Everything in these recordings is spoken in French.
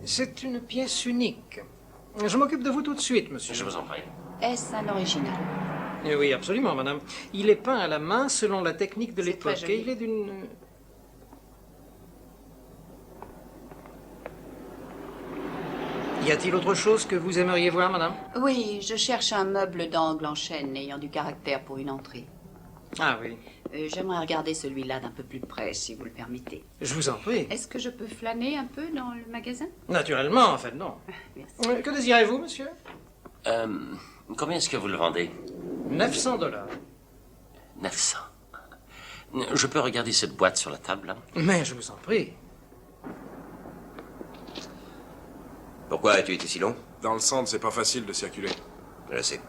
C'est une pièce unique. Je m'occupe de vous tout de suite, monsieur. Je vous en prie. Est-ce un original? Oui, absolument, madame. Il est peint à la main selon la technique de l'époque. Et il est d'une... Y a-t-il autre chose que vous aimeriez voir, madame? Oui, je cherche un meuble d'angle en chêne ayant du caractère pour une entrée. Ah oui. J'aimerais regarder celui-là d'un peu plus près, si vous le permettez. Je vous en prie. Est-ce que je peux flâner un peu dans le magasin? Naturellement, en fait, non. Merci. Que désirez-vous, monsieur? Combien est-ce que vous le vendez? $900. 900. Je peux regarder cette boîte sur la table, hein? Mais je vous en prie. Pourquoi as-tu été si long? Dans le centre, c'est pas facile de circuler. Je sais.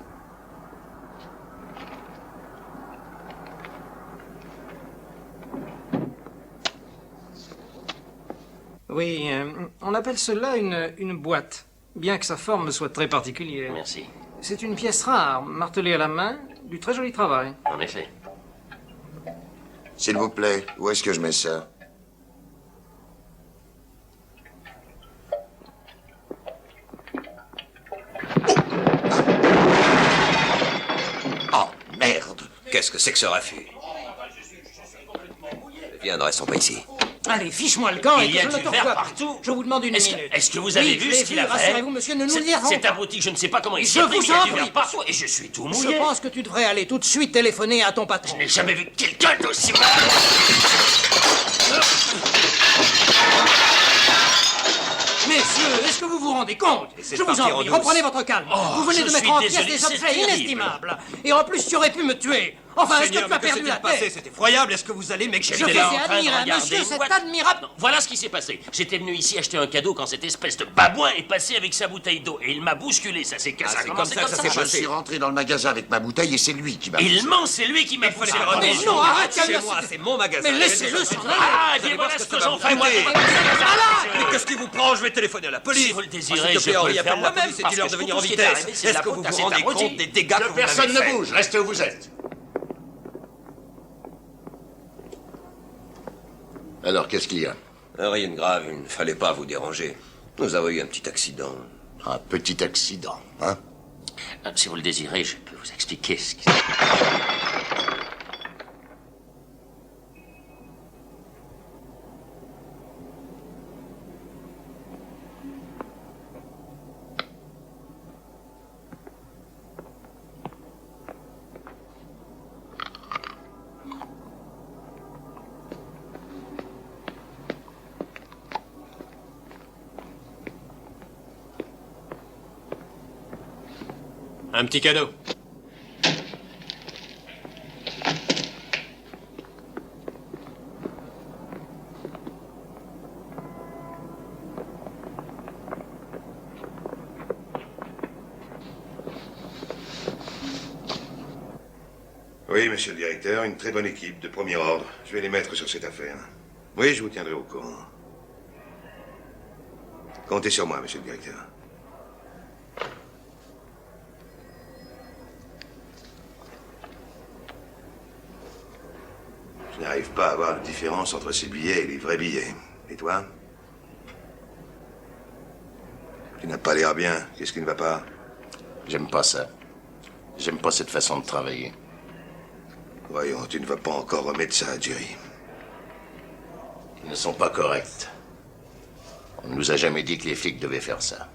Oui, on appelle cela une boîte, bien que sa forme soit très particulière. Merci. C'est une pièce rare, martelée à la main, du très joli travail. En effet. S'il vous plaît, où est-ce que je mets ça? Oh, merde! Qu'est-ce que c'est que ce raffut? Viens, ne restons pas ici. Allez, fiche-moi le camp et Il que y a je ne du te verre revois partout. plus. Je vous demande une minute. Est-ce que vous avez Oui, vu je l'ai ce qu'il a fait? Rassurez-vous, monsieur, ne nous livrons C'est pas. abruti, je ne sais pas comment il Je s'est pris, vous mais il y a en du prie. verre partout et je suis tout Je mouillé. pense que tu devrais aller tout de suite téléphoner à ton patron. Je n'ai jamais vu quelqu'un d'aussi mal. Messieurs, est-ce que vous vous rendez compte? Essayez Je de vous partir en en prie, douce. reprenez votre calme. Vous venez je de mettre suis en désolé, pièces des c'est objets terrible. inestimables. Et en plus, tu aurais pu me tuer. Enfin, est-ce que Seigneur, tu as mais que perdu la s'est-il passé? tête? C'est effroyable. Est-ce que vous allez m'expliquer? Je J'étais là faisais en train de admirer, regarder monsieur, une c'est boîte. admirable. Non, voilà ce qui s'est passé. J'étais venu ici acheter un cadeau quand cette espèce de babouin est passé avec sa bouteille d'eau. Et il m'a bousculé, ça s'est cassé. Ah, c'est comme ça que ça s'est Je passé. suis rentré dans le magasin avec ma bouteille et c'est lui qui m'a... Il ment, c'est lui qui m'a poussé fallait le pas bordel. dire. non, arrête, Chez calme-toi, moi, c'était- c'est mon magasin. Mais laissez-le s'en aller. Ah, Vous allez et voir voilà ce ce que que ça va j'en vous fais, moi. Mais qu'est-ce qui vous prend? Je vais téléphoner à la police. Si vous le désirez, S'il te je plaît, peux Henri, le faire appelle la moi-même, police et parce dis-leur que de venir en tout ce qui est vitesse. arrivé, c'est de la Est-ce que vous faute à vous cet rendez abruti. compte des dégâts que vous Personne m'avez ne faits? bouge, restez où vous êtes. Alors, qu'est-ce qu'il y a? Rien de grave, il ne fallait pas vous déranger. Nous avons eu un petit accident. Un petit accident, hein? Si vous le désirez, je peux vous expliquer ce qui... Un petit cadeau. Oui, monsieur le directeur, une très bonne équipe, de premier ordre. Je vais les mettre sur cette affaire. Oui, je vous tiendrai au courant. Comptez sur moi, monsieur le directeur. Je n'arrive pas à voir de différence entre ces billets et les vrais billets. Et toi? Tu n'as pas l'air bien. Qu'est-ce qui ne va pas? J'aime pas ça. J'aime pas cette façon de travailler. Voyons, tu ne vas pas encore remettre ça à Jerry. Ils ne sont pas corrects. On ne nous a jamais dit que les flics devaient faire ça.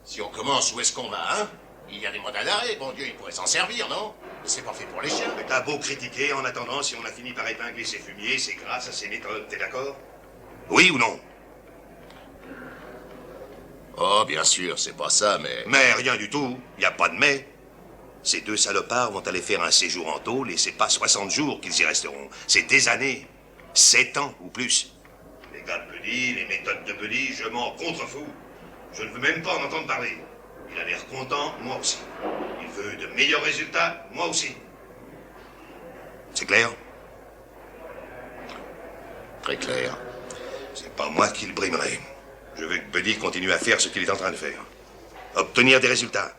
Si on commence, où est-ce qu'on va, hein? Il y a des mandats d'arrêt, bon Dieu, il pourrait s'en servir, non? Mais c'est pas fait pour les chiens. Mais t'as beau critiquer, en attendant, si on a fini par épingler ces fumiers, c'est grâce à ces méthodes, t'es d'accord? Oui ou non? Oh, bien sûr, c'est pas ça, mais... Mais rien du tout, y a pas de mais. Ces deux salopards vont aller faire un séjour en tôle et c'est pas 60 jours qu'ils y resteront. C'est des années. 7 ans ou plus. Les gars de Buddy, les méthodes de Buddy, je m'en contrefous. Je ne veux même pas en entendre parler. Il a l'air content, moi aussi. Il veut de meilleurs résultats, moi aussi. C'est clair? Très clair. C'est pas moi qui le brimerai. Je veux que Buddy continue à faire ce qu'il est en train de faire. Obtenir des résultats.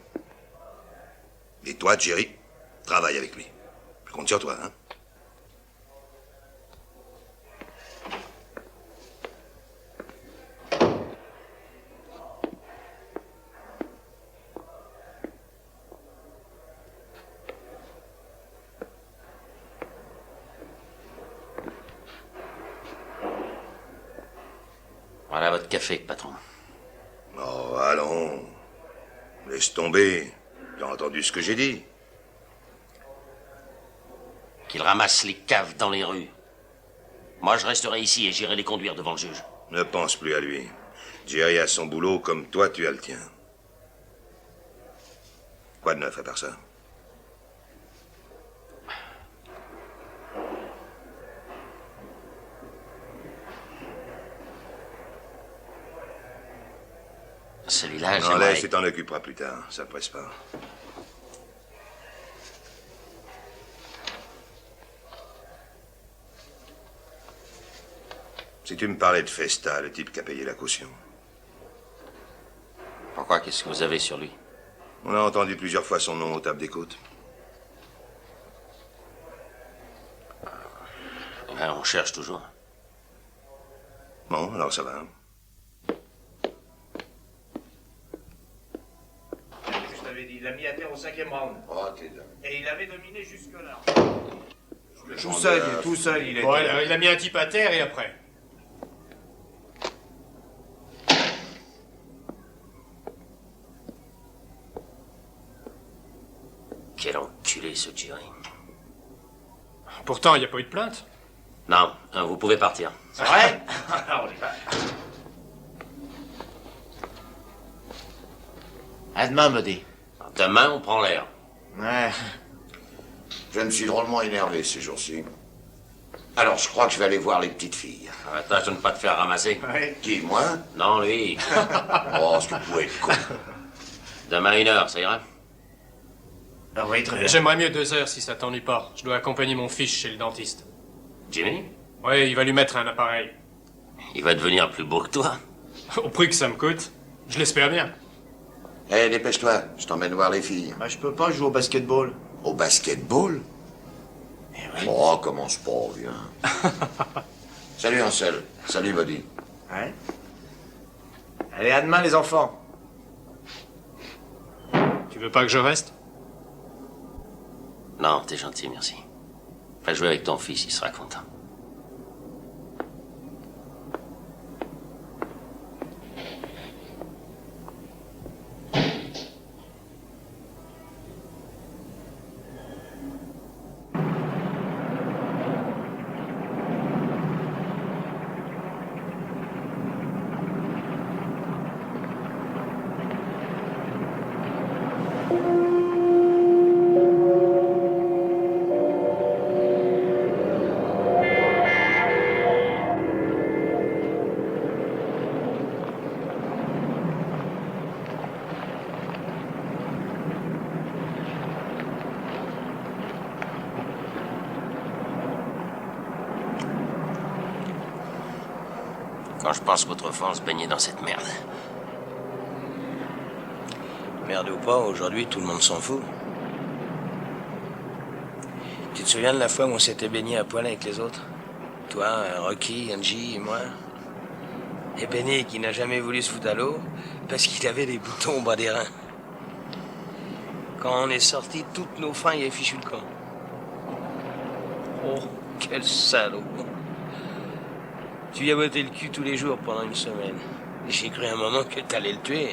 Et toi, Jerry, travaille avec lui. Je compte sur toi, hein? Voilà votre café, patron. Oh, allons. Laisse tomber. Tu as entendu ce que j'ai dit? Qu'il ramasse les caves dans les rues. Moi, je resterai ici et j'irai les conduire devant le juge. Ne pense plus à lui. Jerry a son boulot comme toi, tu as le tien. Quoi de neuf à part ça? Celui-là, Non, j'aimerais... laisse, tu t'en occuperas plus tard. Ça presse pas. Si tu me parlais de Festa, le type qui a payé la caution. Pourquoi? Qu'est-ce que vous avez sur lui? On a entendu plusieurs fois son nom aux tables des côtes. On cherche toujours. Bon, alors ça va. Je t'avais dit, il a mis à terre au 5e round. Oh, t'es dingue. Et il avait dominé jusque-là. Tout seul, il est. Ouais, il a mis un type à terre et après. Quel enculé, ce Jerry. Pourtant, il n'y a pas eu de plainte. Non, vous pouvez partir. C'est vrai? Alors, on y va. À demain, Buddy. Demain, on prend l'air. Ouais. Je me suis drôlement énervé ces jours-ci. Alors, je crois que je vais aller voir les petites filles. Tâche de ne pas te faire ramasser. Ouais. Qui, moi? Non, lui. Oh, ce que vous pouvez être con. Demain, 1h, ça ira? Ah oui, très bien. J'aimerais mieux 2 heures si ça t'ennuie pas. Je dois accompagner mon fils chez le dentiste. Jimmy? Ouais, il va lui mettre un appareil. Il va devenir plus beau que toi. Au prix que ça me coûte. Je l'espère bien. Eh, dépêche-toi, je t'emmène voir les filles. Bah, je peux pas jouer au basketball. Au basketball? Oh, commence pas, viens. Salut, Ansel. Salut, Buddy. Ouais. Allez, à demain, les enfants. Tu veux pas que je reste? Non, t'es gentil, merci. Va jouer avec ton fils, il sera content. Quand je pense qu'autrefois on se baignait dans cette merde. Merde ou pas, aujourd'hui tout le monde s'en fout. Tu te souviens de la fois où on s'était baigné à poil avec les autres? Toi, Rocky, Angie et moi. Et Benny qui n'a jamais voulu se foutre à l'eau parce qu'il avait des boutons au bas des reins. Quand on est sortis, toutes nos fins y avaient fichu le camp. Oh, quel salaud. Tu lui as botté le cul tous les jours pendant une semaine. J'ai cru un moment que t'allais le tuer.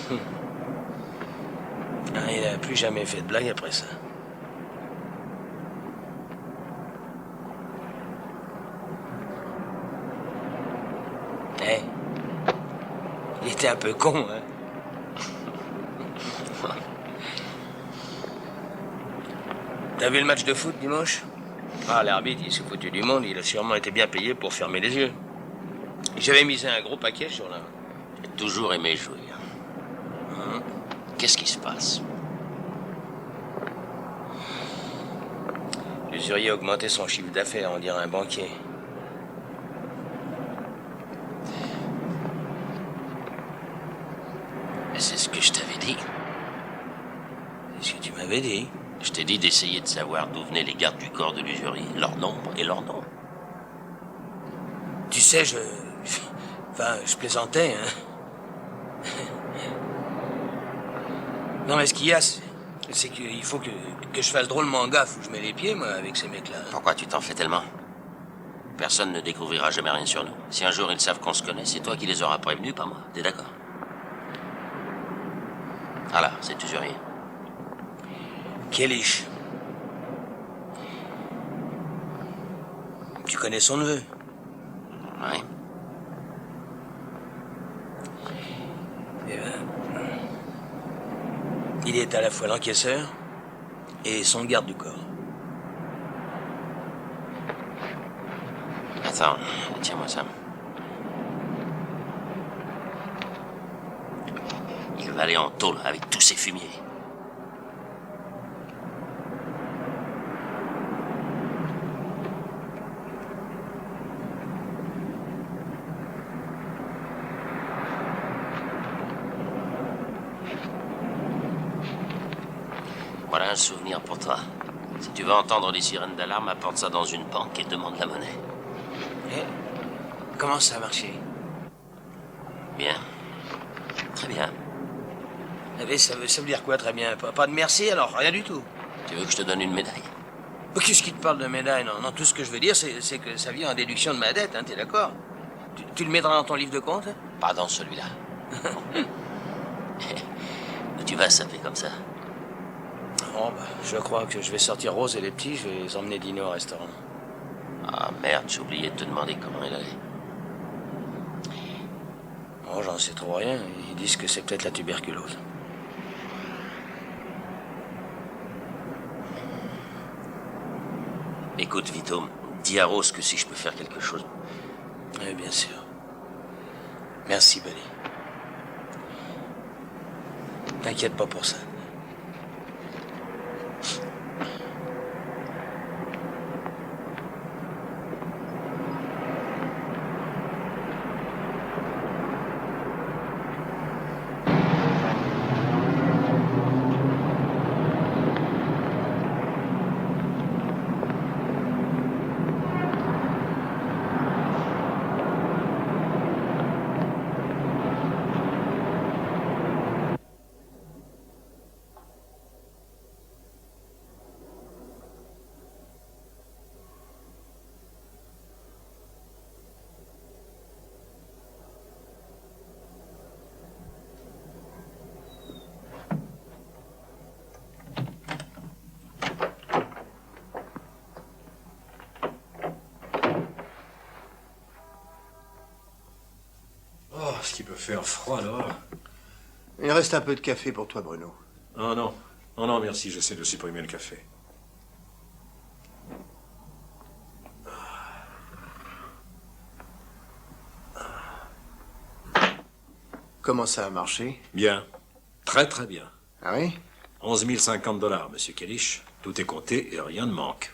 Il n'a plus jamais fait de blague après ça. Il était un peu con, hein. T'as vu le match de foot dimanche? Ah, l'arbitre, il s'est foutu du monde, il a sûrement été bien payé pour fermer les yeux. J'avais misé un gros paquet ce jour-là. J'ai toujours aimé jouer. Qu'est-ce qui se passe? L'usurier a augmenté son chiffre d'affaires, on dirait un banquier. Mais c'est ce que je t'avais dit. C'est ce que tu m'avais dit. Je t'ai dit d'essayer de savoir d'où venaient les gardes du corps de l'usurier, leur nombre et leur nom. Tu sais, je plaisantais, hein. Non, mais ce qu'il y a, c'est qu'il faut que je fasse drôlement gaffe où je mets les pieds, moi, avec ces mecs-là. Pourquoi tu t'en fais tellement? Personne ne découvrira jamais rien sur nous. Si un jour ils savent qu'on se connaît, c'est toi qui les auras prévenus, pas moi. T'es d'accord? Voilà, c'est usurier. Kélich. Tu connais son neveu? Oui. Eh ben, il est à la fois l'encaisseur et son garde du corps. Attends, tiens-moi ça. Il va aller en tôle avec tous ces fumiers. Voilà un souvenir pour toi. Si tu veux entendre les sirènes d'alarme, apporte ça dans une banque et demande la monnaie. Et comment ça a marché? Bien. Très bien. Mais ça veut dire quoi, très bien? Pas de merci, alors rien du tout. Tu veux que je te donne une médaille? Mais qu'est-ce qui te parle de médaille? Non, tout ce que je veux dire, c'est que ça vient en déduction de ma dette, hein, t'es d'accord? Tu le mettras dans ton livre de compte? Hein? Pas dans celui-là. Tu vas saper comme ça. Oh, bah, je crois que je vais sortir Rose et les petits, je vais les emmener dîner au restaurant. Ah merde, j'ai oublié de te demander comment elle allait. Oh, j'en sais trop rien. Ils disent que c'est peut-être la tuberculose. Écoute, Vito, dis à Rose que si je peux faire quelque chose... Oui, bien sûr. Merci, Buddy. T'inquiète pas pour ça. Oh, ce qui peut faire froid dehors. Il reste un peu de café pour toi, Bruno. Oh non. Oh non, merci, j'essaie de supprimer le café. Comment ça a marché? Bien. Très très bien. Ah oui? 11 050 $, monsieur Kellish. Tout est compté et rien ne manque.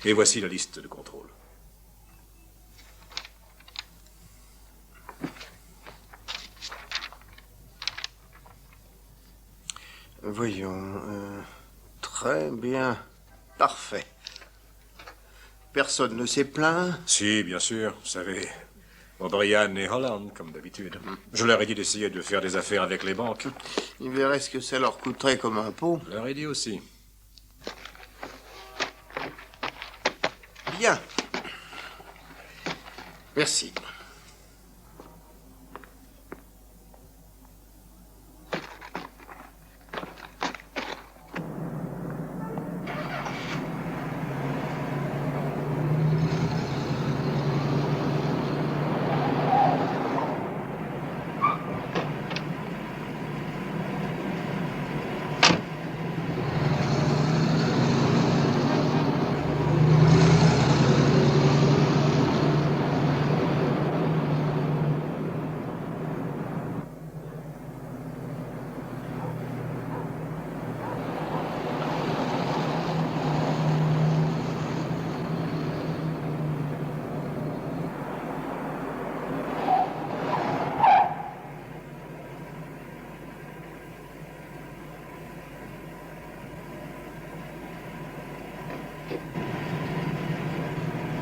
Et voici la liste de contrôle. Voyons. Très bien. Parfait. Personne ne s'est plaint? Si, bien sûr, vous savez. O'Brien et Holland, comme d'habitude. Je leur ai dit d'essayer de faire des affaires avec les banques. Ils verraient ce que ça leur coûterait comme impôt. Je leur ai dit aussi. Bien. Merci.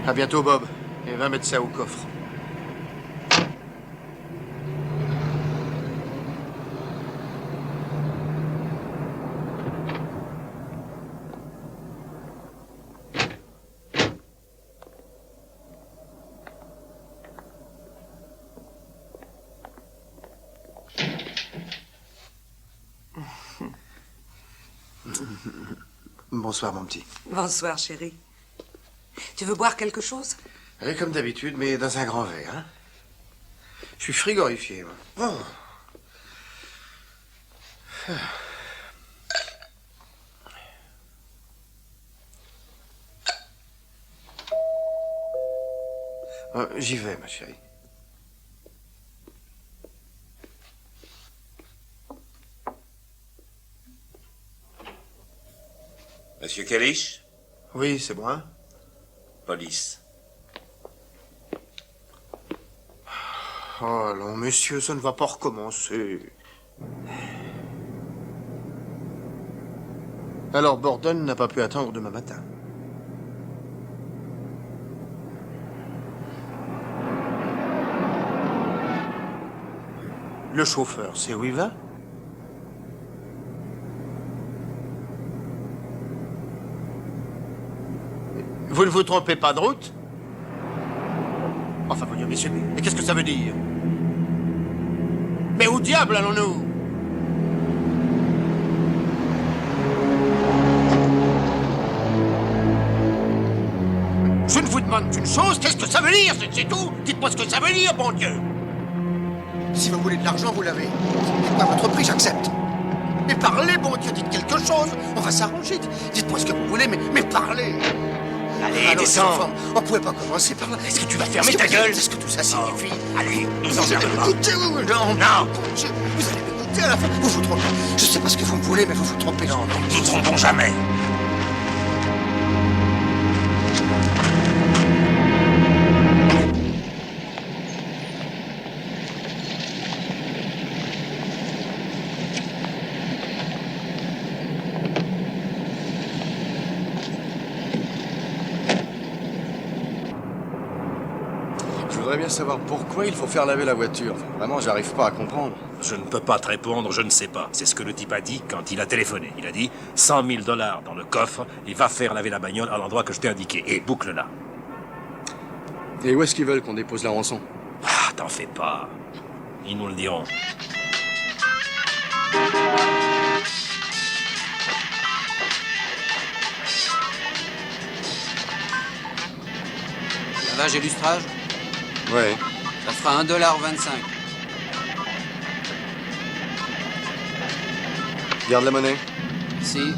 À bientôt, Bob. Et va mettre ça au coffre. Bonsoir, mon petit. Bonsoir, chérie. Tu veux boire quelque chose? Oui, comme d'habitude, mais dans un grand verre, hein. Je suis frigorifié, moi. J'y vais, ma chérie. Monsieur Kellish? Oui, c'est moi. Police. Oh, allons, monsieur, ça ne va pas recommencer. Alors, Borden n'a pas pu attendre demain matin. Le chauffeur, c'est où il va? Vous ne vous trompez pas de route? Enfin, voyons, messieurs, mais qu'est-ce que ça veut dire? Mais où diable allons-nous? demande une chose, qu'est-ce que ça veut dire? C'est tout. Dites-moi ce que ça veut dire, bon Dieu. Si vous voulez de l'argent, vous l'avez. Dites-moi votre prix, j'accepte. Mais parlez, bon Dieu, dites quelque chose. On va s'arranger. Dites-moi ce que vous voulez, mais parlez. Allez, descends. On pouvait pas commencer par là. Est-ce que tu vas fermer ta gueule? Qu'est-ce que tout ça signifie? Allez, nous Vous allez emmerdons pas. m'écouter, vous? Non. Vous allez m'écouter à la fin. Vous vous trompez. Je sais pas ce que vous me voulez, mais vous vous trompez. Non, nous ne trompons jamais. Je voudrais bien savoir pourquoi il faut faire laver la voiture. Vraiment, j'arrive pas à comprendre. Je ne peux pas te répondre, je ne sais pas. C'est ce que le type a dit quand il a téléphoné. Il a dit 100 000 $ dans le coffre et va faire laver la bagnole à l'endroit que je t'ai indiqué. Et boucle là. Et où est-ce qu'ils veulent qu'on dépose la rançon? Ah, t'en fais pas. Ils nous le diront. Lavage et lustrage? Ouais. Ça fera $1,25. Garde la monnaie. Ici.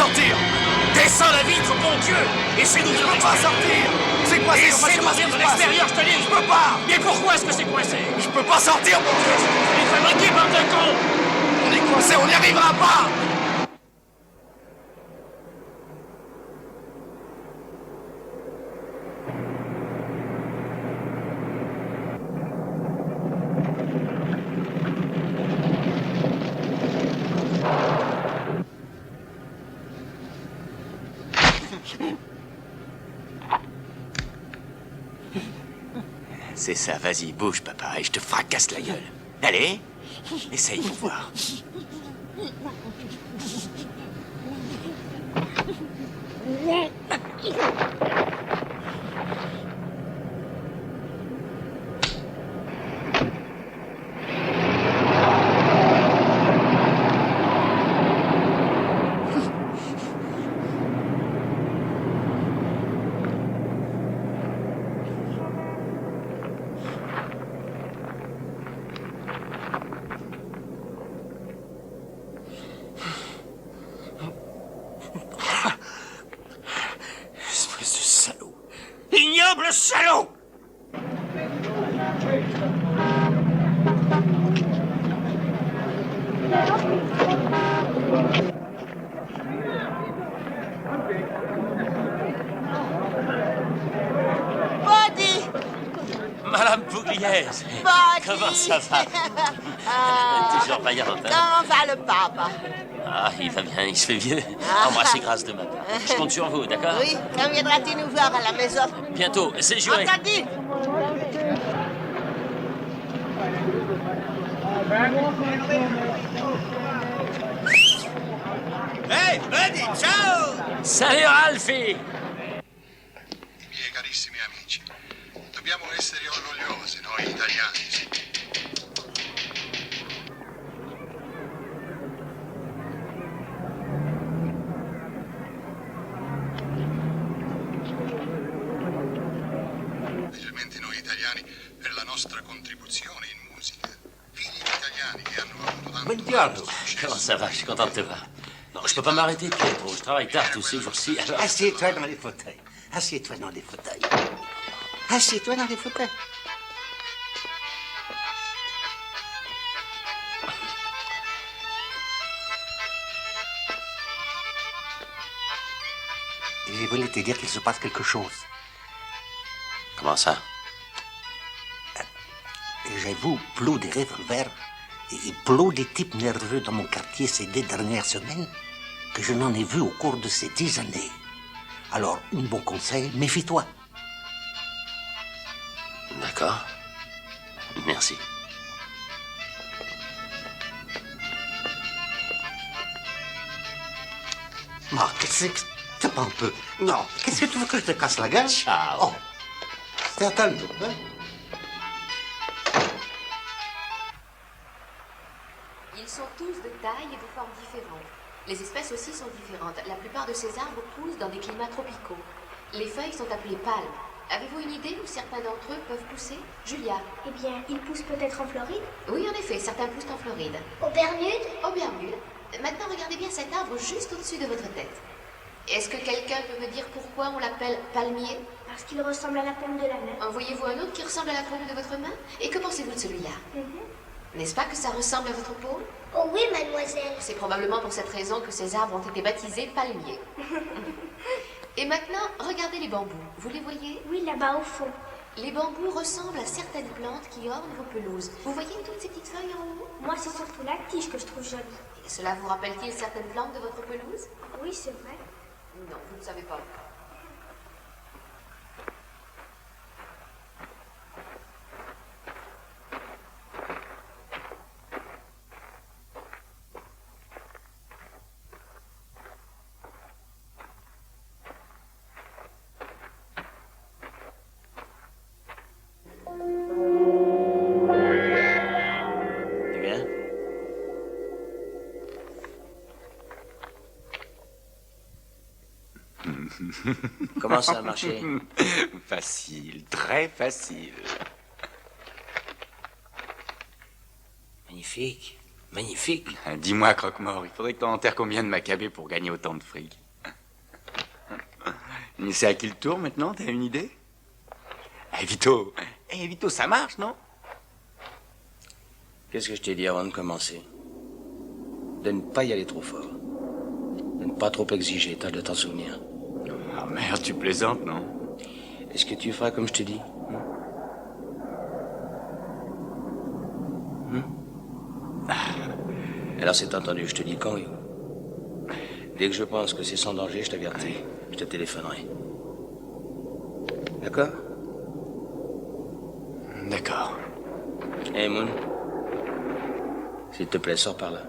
sortir. Descends la vitre, bon Dieu. Essaie d'ouvrir de l'extérieur. sortir. C'est coincé. Essaie d'ouvrir de l'extérieur, je te dis. Je peux pas. Mais pourquoi est-ce que c'est coincé? Je peux pas sortir, mon Dieu. Il est fabriqué, bande de cons. On est coincé, on n'y arrivera pas. C'est ça, vas-y, bouge, papa, et je te fracasse la gueule. Allez, essaye pour voir. Marseillaise. Comment ça va? Toujours vaillante, hein? Comment va le papa? Ah, il va bien, il se fait vieux. Embrassez grâce de ma part. Je compte sur vous, d'accord? Oui, quand viendras-tu nous voir à la maison? Bientôt, c'est joué. Entendu? Hey, Buddy, ciao! Salut, Alfie! Miei carissimi amici, dobbiamo essere orgogliosi, noi italiani. Sì. Specialmente noi italiani per la nostra contribuzione in musica. Figli di italiani che hanno avuto tanto Buongiorno. Comment ça va? Je suis content de te voir. Non, je peux pas m'arrêter, Pietro. Je travaille tard tous ces jours-ci, alors... Assieds-toi dans les fauteuils. Assieds-toi dans les fauteuils. Assieds-toi dans les fauteuils. Je voulais te dire qu'il se passe quelque chose. Comment ça? J'ai vu plus de revolvers et plus de types nerveux dans mon quartier ces 2 dernières semaines que je n'en ai vu au cours de ces 10 années. Alors, un bon conseil, méfie-toi. D'accord. Merci. Non, qu'est-ce que... C'est pas un peu... Non, qu'est-ce que tu veux que je te casse la gueule? Ciao. Oh, c'est à talon, hein? Ils sont tous de taille et de formes différentes. Les espèces aussi sont différentes. La plupart de ces arbres poussent dans des climats tropicaux. Les feuilles sont appelées palmes. Avez-vous une idée où certains d'entre eux peuvent pousser? Julia? Eh bien, ils poussent peut-être en Floride? Oui, en effet, certains poussent en Floride. Aux Bermudes? Aux Bermudes. Maintenant, regardez bien cet arbre juste au-dessus de votre tête. Est-ce que quelqu'un peut me dire pourquoi on l'appelle palmier? Parce qu'il ressemble à la paume de la main. En voyez-vous un autre qui ressemble à la paume de votre main? Et que pensez-vous de celui-là? N'est-ce pas que ça ressemble à votre paume? Oh oui, mademoiselle. C'est probablement pour cette raison que ces arbres ont été baptisés palmiers. Et maintenant, regardez les bambous. Vous les voyez? Oui, là-bas au fond. Les bambous ressemblent à certaines plantes qui ornent vos pelouses. Vous voyez toutes ces petites feuilles en haut? Moi, c'est surtout la tige que je trouve jolie. Et cela vous rappelle-t-il certaines plantes de votre pelouse? Oui, c'est vrai. Non, vous ne savez pas. Eh bien? Comment ça a marché? Facile, très facile. Magnifique, magnifique. Dis-moi, Croque-Mort, il faudrait que t'en enterres combien de macabées pour gagner autant de fric? C'est à qui le tour maintenant? T'as une idée? Vito, Vito, ça marche, non? Qu'est-ce que je t'ai dit avant de commencer? De ne pas y aller trop fort. De ne pas trop exiger, t'as de t'en souvenir. Ah merde, tu plaisantes, non? Est-ce que tu feras comme je te dis? Alors c'est entendu, je te dis quand et où. Dès que je pense que c'est sans danger, je t'avertis. Je te téléphonerai. D'accord? D'accord. Hey, Moon. S'il te plaît, sors par là.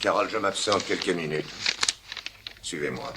Carole, je m'absente quelques minutes. Suivez-moi.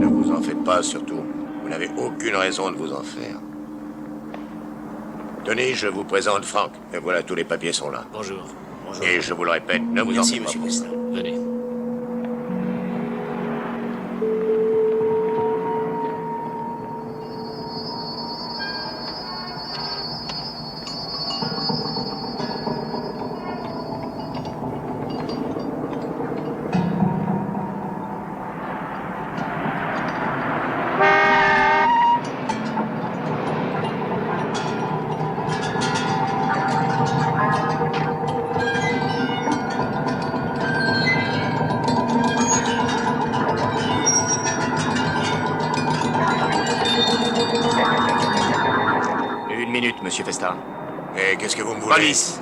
Ne vous en faites pas, surtout. Vous n'avez aucune raison de vous en faire. Tenez, je vous présente Franck. Et voilà, tous les papiers sont là. Bonjour. Bonjour. Et je vous le répète, ne vous Merci, en faites monsieur pas. Festin. Venez. Une minute, monsieur Festin. Et qu'est-ce que vous me voulez? Police.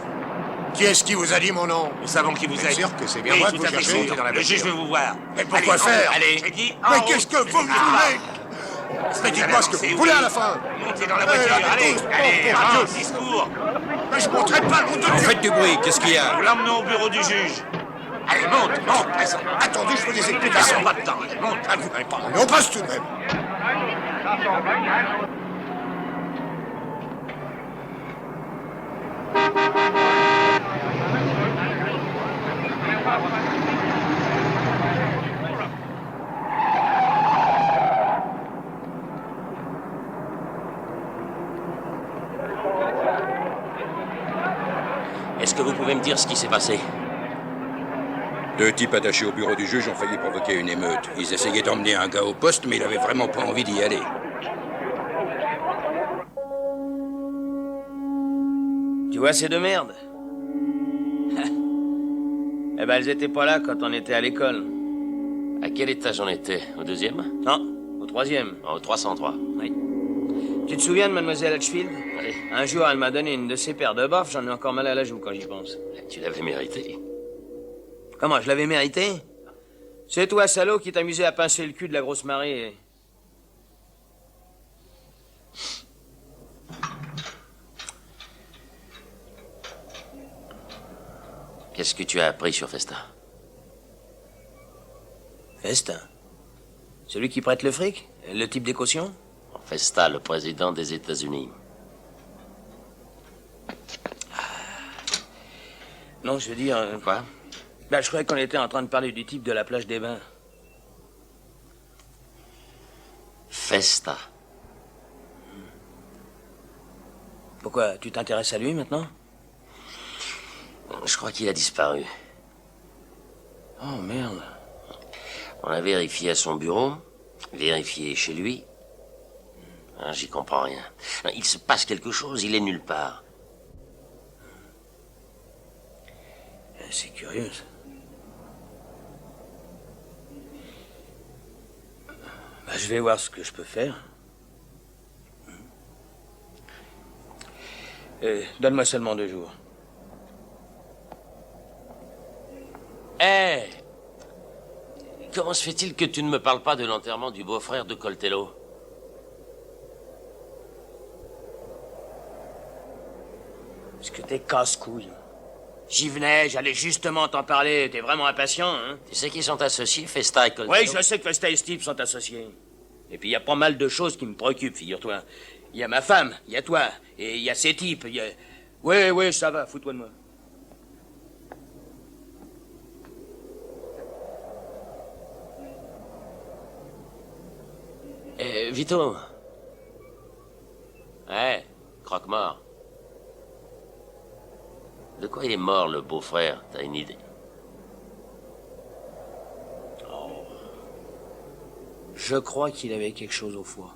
Qui est-ce qui vous a dit mon nom? Nous savons qui vous Bien êtes. sûr que c'est bien Oui, moi que tout vous à fait cherchez sûr. dans la Le juge voiture. veut vous voir. Mais pourquoi faire? Allez. J'ai dit. Mais qu'est-ce que vous me voulez? Mais dites-moi ce que vous voulez à la fin. Montez dans la voiture, allez. Allez, Dieu. discours. Mais je montrerai pas le nom de Dieu. Faites du bruit, qu'est-ce qu'il y a? Nous l'emmenons au bureau du juge. Allez, monte. Attendez, je veux des explications. Pas de temps, allez, monte. Ah, vous n'avez pas. Mais on passe tout de même. Est-ce que vous pouvez me dire ce qui s'est passé? Deux types attachés au bureau du juge ont failli provoquer une émeute. Ils essayaient d'emmener un gars au poste, mais il avait vraiment pas envie d'y aller. Tu vois ces deux merdes? Eh ben, elles étaient pas là quand on était à l'école. À quel étage on était? Au deuxième? Non, au troisième. Au 303. Oui. Tu te souviens de mademoiselle Hatchfield? Oui. Un jour, elle m'a donné une de ses paires de baffes, j'en ai encore mal à la joue quand j'y pense. Tu l'avais mérité. Comment, je l'avais mérité? C'est toi, salaud, qui t'amusais à pincer le cul de la grosse marée. Qu'est-ce que tu as appris sur Festin? Festin? Celui qui prête le fric? Le type des cautions? Festa, le président des États-Unis. Non, je veux dire... Quoi? Ben, je croyais qu'on était en train de parler du type de la plage des Bains. Festa. Pourquoi? Tu t'intéresses à lui, maintenant? Je crois qu'il a disparu. Oh, merde. On a vérifié à son bureau, vérifié chez lui. Ah, j'y comprends rien. Il se passe quelque chose, il est nulle part. C'est curieux, ça. Ben, je vais voir ce que je peux faire. Donne-moi seulement 2 jours. Hé! Comment se fait-il que tu ne me parles pas de l'enterrement du beau-frère de Coltello? Parce que t'es casse-couille. J'y venais, j'allais justement t'en parler. T'es vraiment impatient, hein? Tu sais qu'ils sont associés, Festa et Coltello? Oui, je sais que Festa et Steve sont associés. Et puis il y a pas mal de choses qui me préoccupent, figure-toi. Il y a ma femme, il y a toi, et il y a ces types, il y a... Oui, ça va, fous-toi de moi. Vito. Ouais, croque-mort. De quoi il est mort, le beau-frère? T'as une idée? Oh. Je crois qu'il avait quelque chose au foie.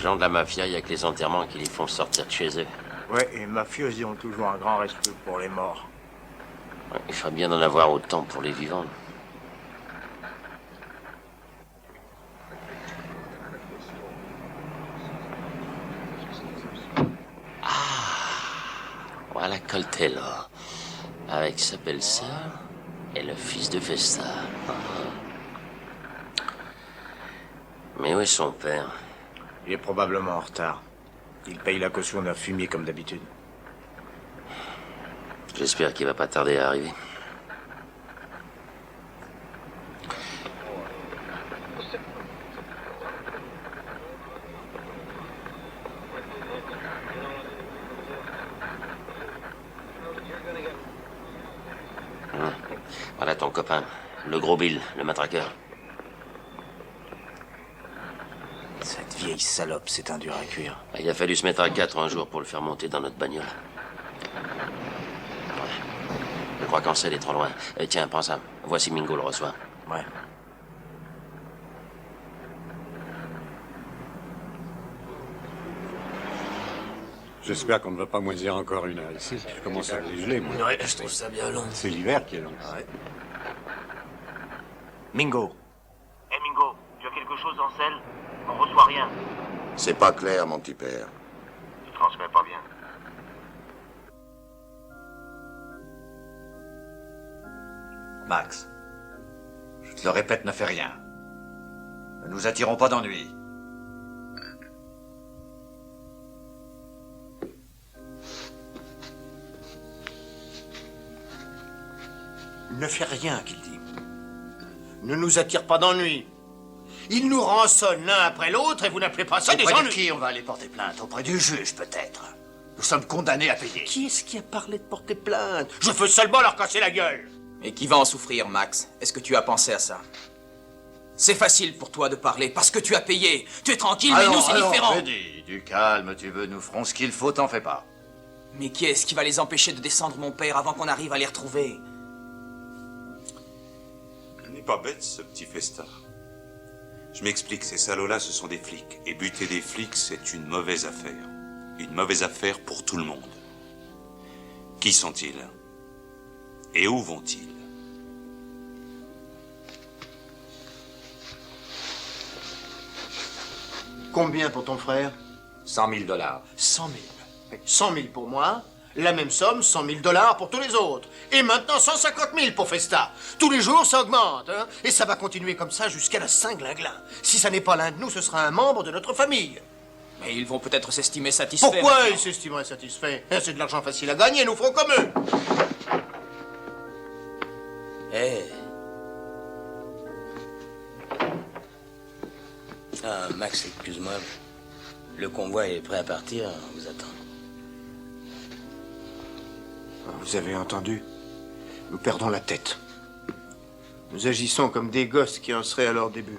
gens de la mafia, il n'y a que les enterrements qui les font sortir de chez eux. Ouais, et mafieux, ils ont toujours un grand respect pour les morts. Ouais, il ferait bien d'en avoir autant pour les vivants. Voilà Coltello, avec sa belle-sœur et le fils de Vesta. Mais où est son père? Il est probablement en retard. Il paye la caution d'un fumier comme d'habitude. J'espère qu'il va pas tarder à arriver. Voilà ton copain, le gros Bill, le matraqueur. Cette vieille salope, c'est un dur à cuire. Il a fallu se mettre à 4 un jour pour le faire monter dans notre bagnole. Ouais. Je crois qu'Ancel est trop loin. Tiens, prends ça. Voici Mingo le reçoit. Ouais. J'espère qu'on ne va pas moisir encore une heure ici. Je commence à les geler, moi. Ouais, je trouve ça bien long. C'est l'hiver qui est long. Ouais. Mingo. Hé Mingo, tu as quelque chose, Ansel? On reçoit rien. C'est pas clair, mon petit père. Tu transmets pas bien. Max, je te le répète, ne fais rien. Ne nous attirons pas d'ennui. Ne fais rien, qu'il dit. Ne nous attire pas d'ennui. Il nous rançonne l'un après l'autre et vous n'appelez pas ça des Auprès de ennuis. qui on va aller porter plainte? Auprès du juge, peut-être. Nous sommes condamnés à payer. Qui est-ce qui a parlé de porter plainte? Je veux seulement leur casser la gueule. Et qui va en souffrir, Max? Est-ce que tu as pensé à ça? C'est facile pour toi de parler parce que tu as payé. Tu es tranquille, mais nous, c'est différent. Freddy, du calme, tu veux, nous ferons ce qu'il faut, t'en fais pas. Mais qui est-ce qui va les empêcher de descendre mon père avant qu'on arrive à les retrouver? Il n'est pas bête, ce petit Festa. Je m'explique, ces salauds-là, ce sont des flics. Et buter des flics, c'est une mauvaise affaire. Une mauvaise affaire pour tout le monde. Qui sont-ils? Et où vont-ils? Combien pour ton frère? 100 000 $. 100 000. 100 000 pour moi. La même somme, 100 000 $ pour tous les autres. Et maintenant 150 000 pour Festa. Tous les jours, ça augmente, hein? Et ça va continuer comme ça jusqu'à la Saint-Glinglin. Si ça n'est pas l'un de nous, ce sera un membre de notre famille. Mais ils vont peut-être s'estimer satisfaits. Pourquoi ils s'estimeraient satisfaits? C'est de l'argent facile à gagner, nous ferons comme eux. Ah, Max, excuse-moi. Le convoi est prêt à partir, on vous attend. Vous avez entendu? Nous perdons la tête. Nous agissons comme des gosses qui en seraient à leur début.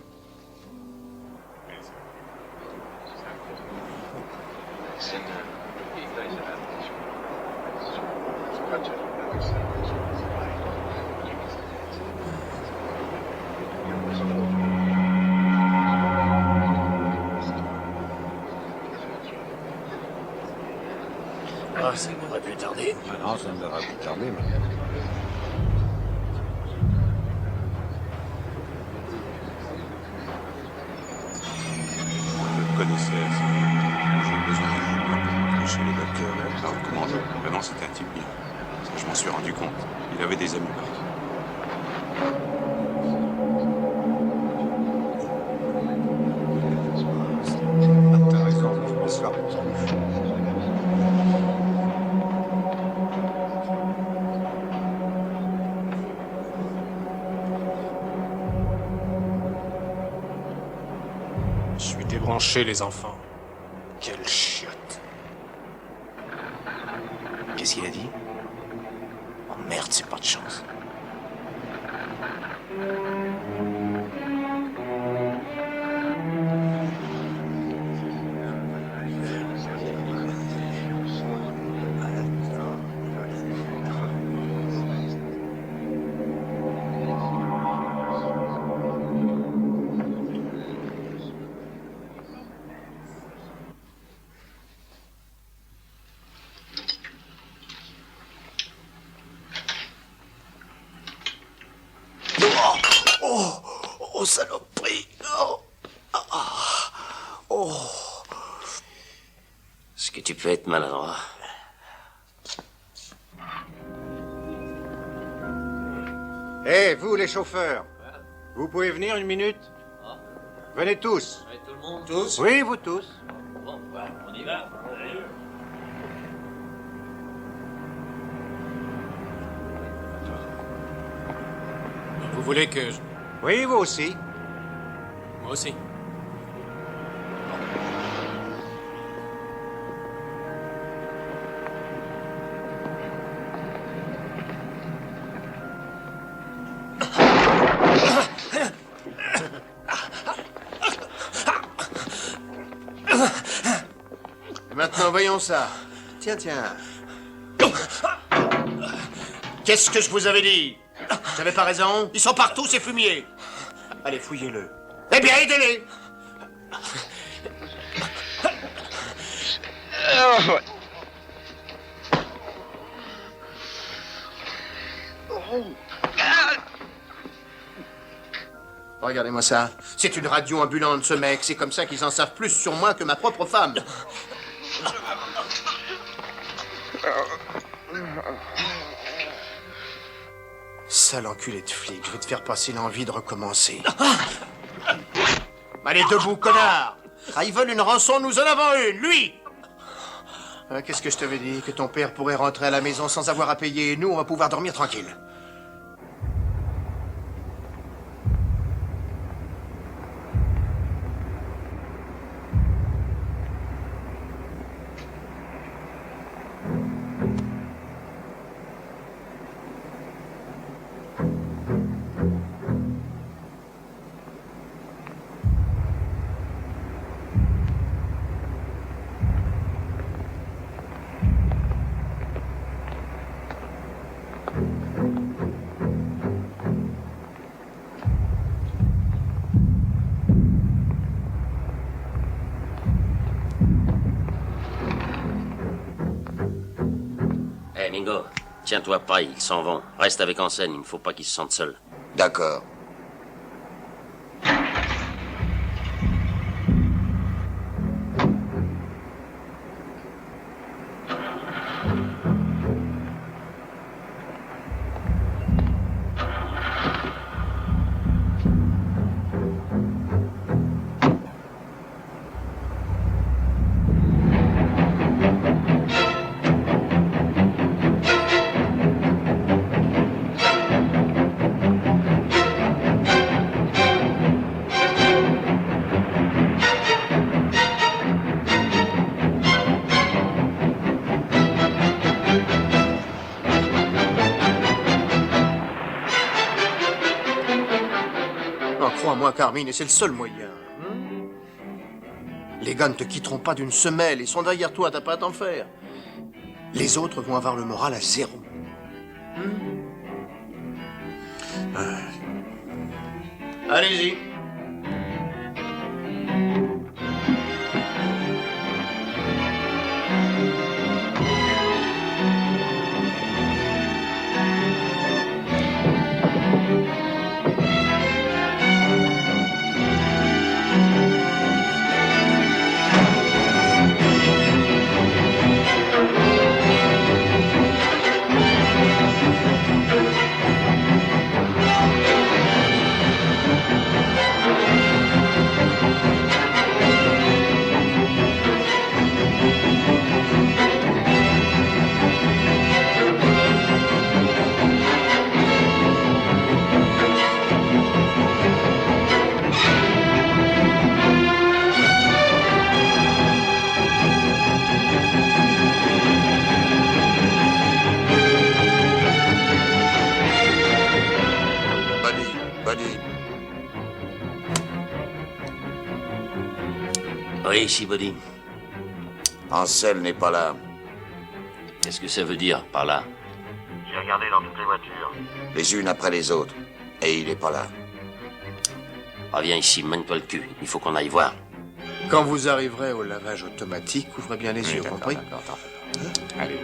Ah, ça ne devrait plus tarder. Ah non, ça ne devrait plus tarder, mais... Je le connaissais assez. J'ai besoin d'un coup chez les docteurs. La recommande. Vraiment, c'est un type bien. Je m'en suis rendu compte. Il avait des amis partout. T'as raison, je pense là. Je suis débranché, les enfants. Quelle chiotte. Qu'est-ce qu'il a dit? Oh merde, c'est pas de chance. saloperie. Oh. Oh. Est-ce que tu peux être maladroit? Hé, vous les chauffeurs, vous pouvez venir une minute? Venez tous. Tout le monde? Tous? Oui, vous tous. Bon, on y va. Vous voulez que je... Oui, vous aussi. Moi aussi. Maintenant, voyons ça. Tiens. Qu'est-ce que je vous avais dit? J'avais pas raison? Ils sont partout, ces fumiers. Allez, fouillez-le. Eh bien, aidez-les. Regardez-moi ça. C'est une radio ambulante, ce mec. C'est comme ça qu'ils en savent plus sur moi que ma propre femme. Sale enculé de flic, je vais te faire passer l'envie de recommencer. Allez, debout, connard! Ah, ils veulent une rançon, nous en avons une, lui! Qu'est-ce que je t'avais dit? Que ton père pourrait rentrer à la maison sans avoir à payer, et nous, on va pouvoir dormir tranquille. Mingo, tiens-toi prêt, ils s'en vont. Reste avec Hansen, il ne faut pas qu'ils se sentent seuls. D'accord. Crois-moi, Carmine, et c'est le seul moyen. Les gars ne te quitteront pas d'une semelle, ils sont derrière toi, t'as pas à t'en faire. Les autres vont avoir le moral à zéro. Allez-y. Oui, ici, Buddy. Ansel n'est pas là. Qu'est-ce que ça veut dire, par là? J'ai regardé dans toutes les voitures. Les unes après les autres. Et il n'est pas là. Reviens ici, mène-toi le cul. Il faut qu'on aille voir. Quand vous arriverez au lavage automatique, ouvrez bien les yeux, compris? Allez.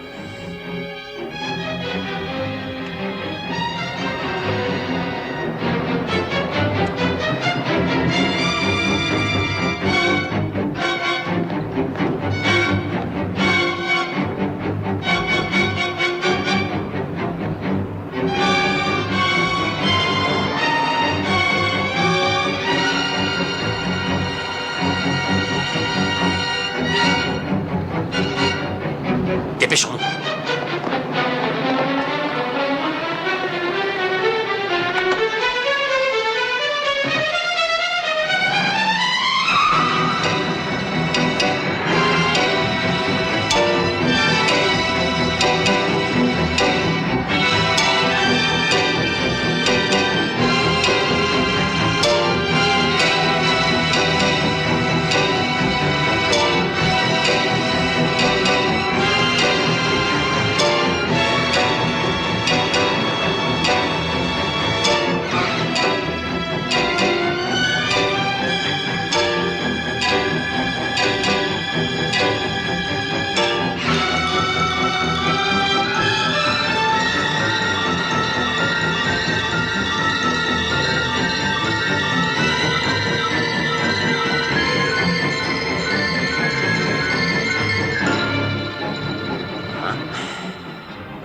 Dépêchons-nous.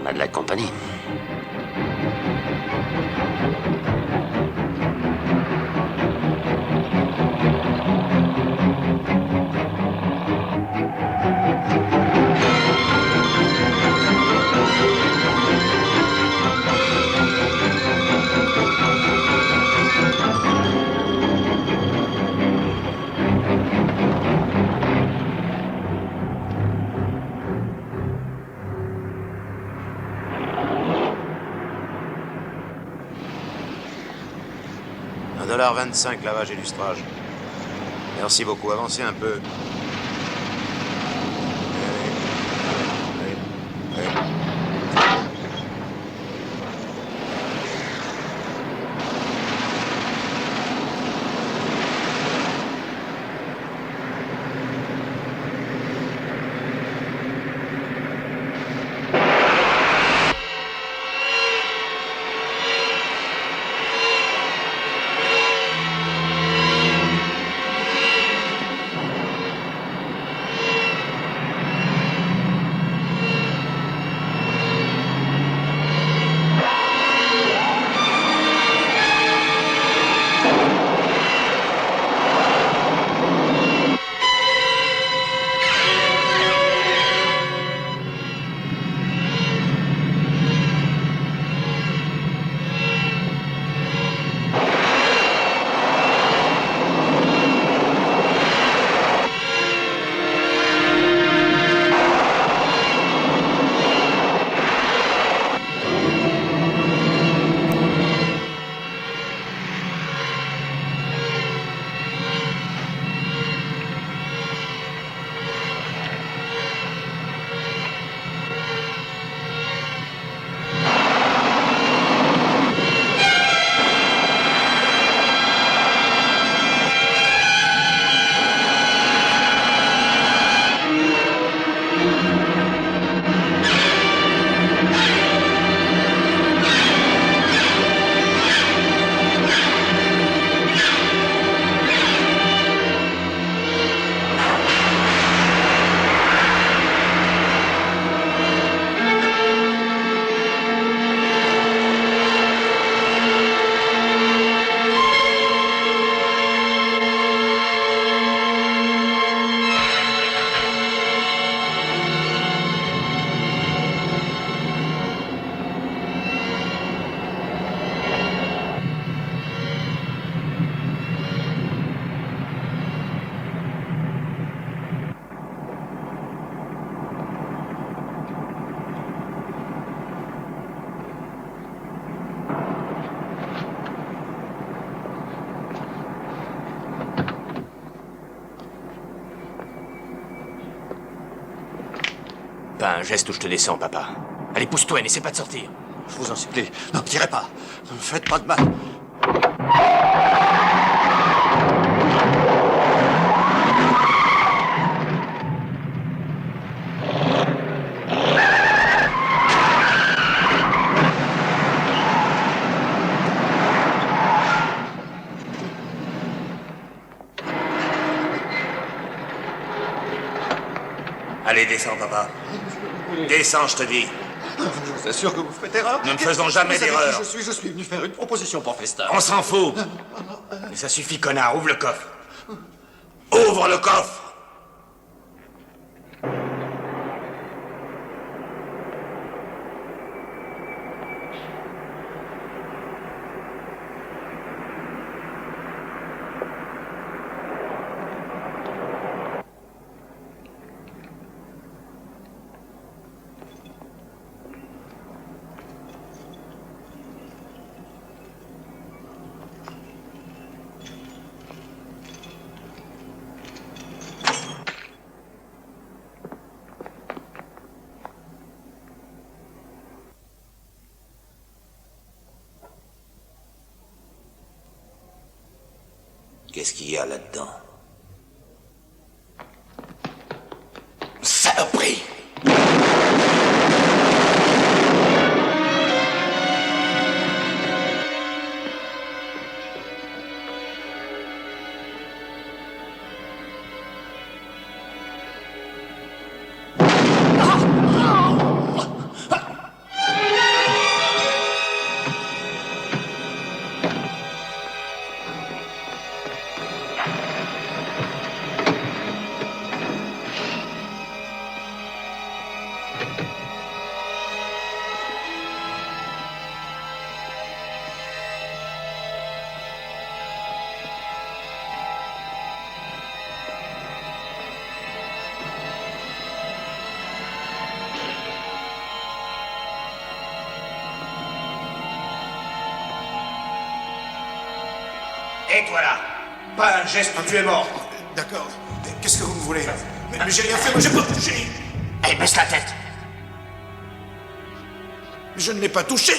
On a de la compagnie. $1,25 lavage et lustrage. Merci beaucoup, avancez un peu. Pas un geste ou je te descends, papa. Allez, pousse-toi et n'essaie pas de sortir. Je vous en supplie, ne tirez pas. Ne me faites pas de mal. Allez, descends, papa. Descends, je te dis. Je vous assure que vous faites erreur. Nous ne faisons jamais d'erreur. Je suis venu faire une proposition pour Festa. On s'en fout. Mais ça suffit, connard. Ouvre le coffre. Ouvre le coffre. Qu'est-ce qu'il y a là-dedans? Saloperie! Et toi là, pas un geste, tu es mort. D'accord. Qu'est-ce que vous me voulez? Mais j'ai rien fait, moi j'ai pas touché. Allez, baisse la tête. Je ne l'ai pas touché.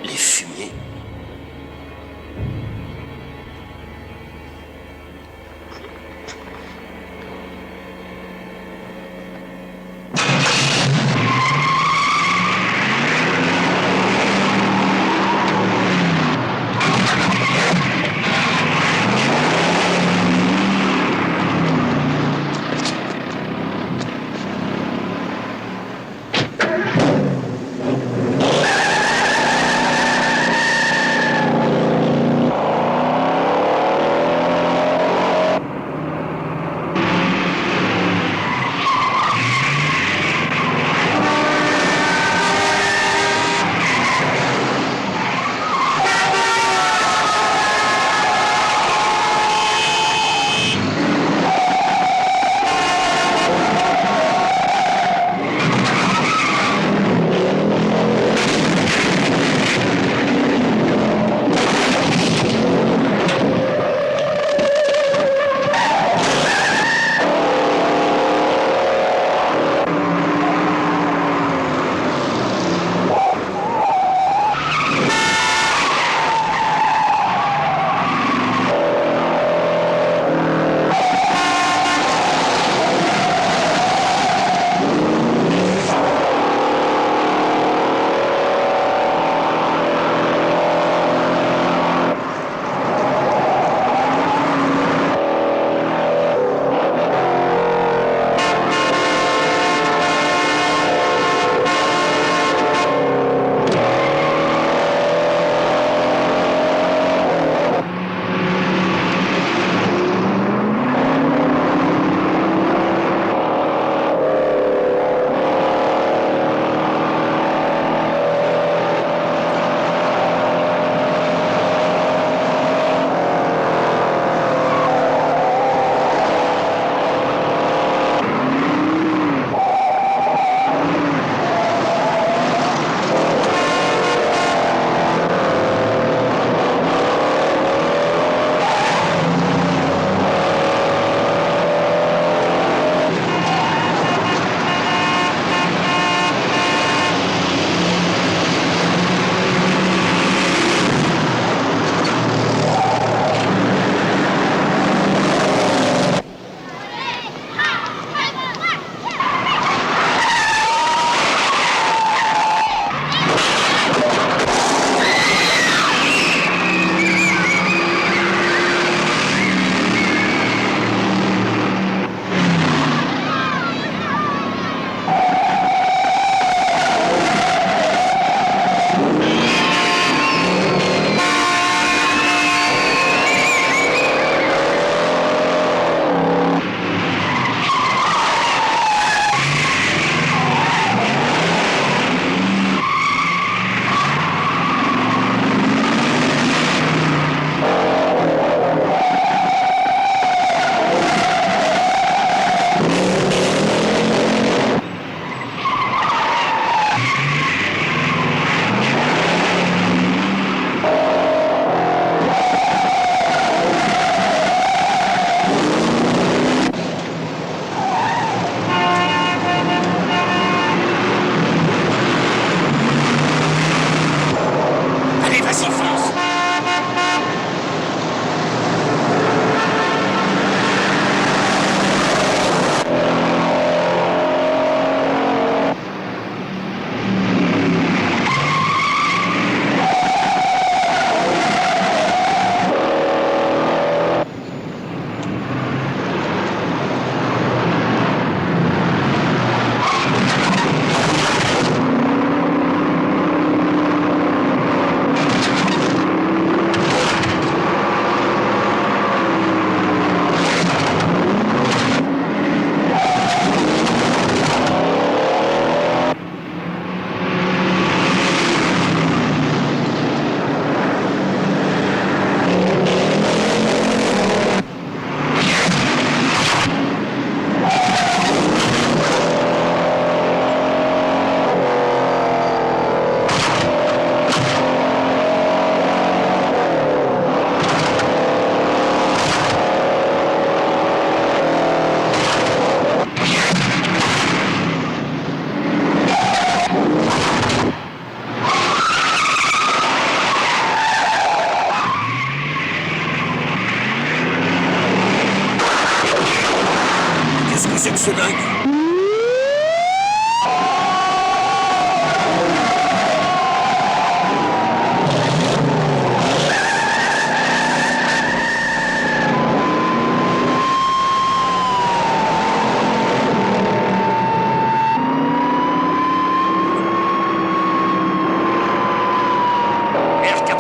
Les fumiers.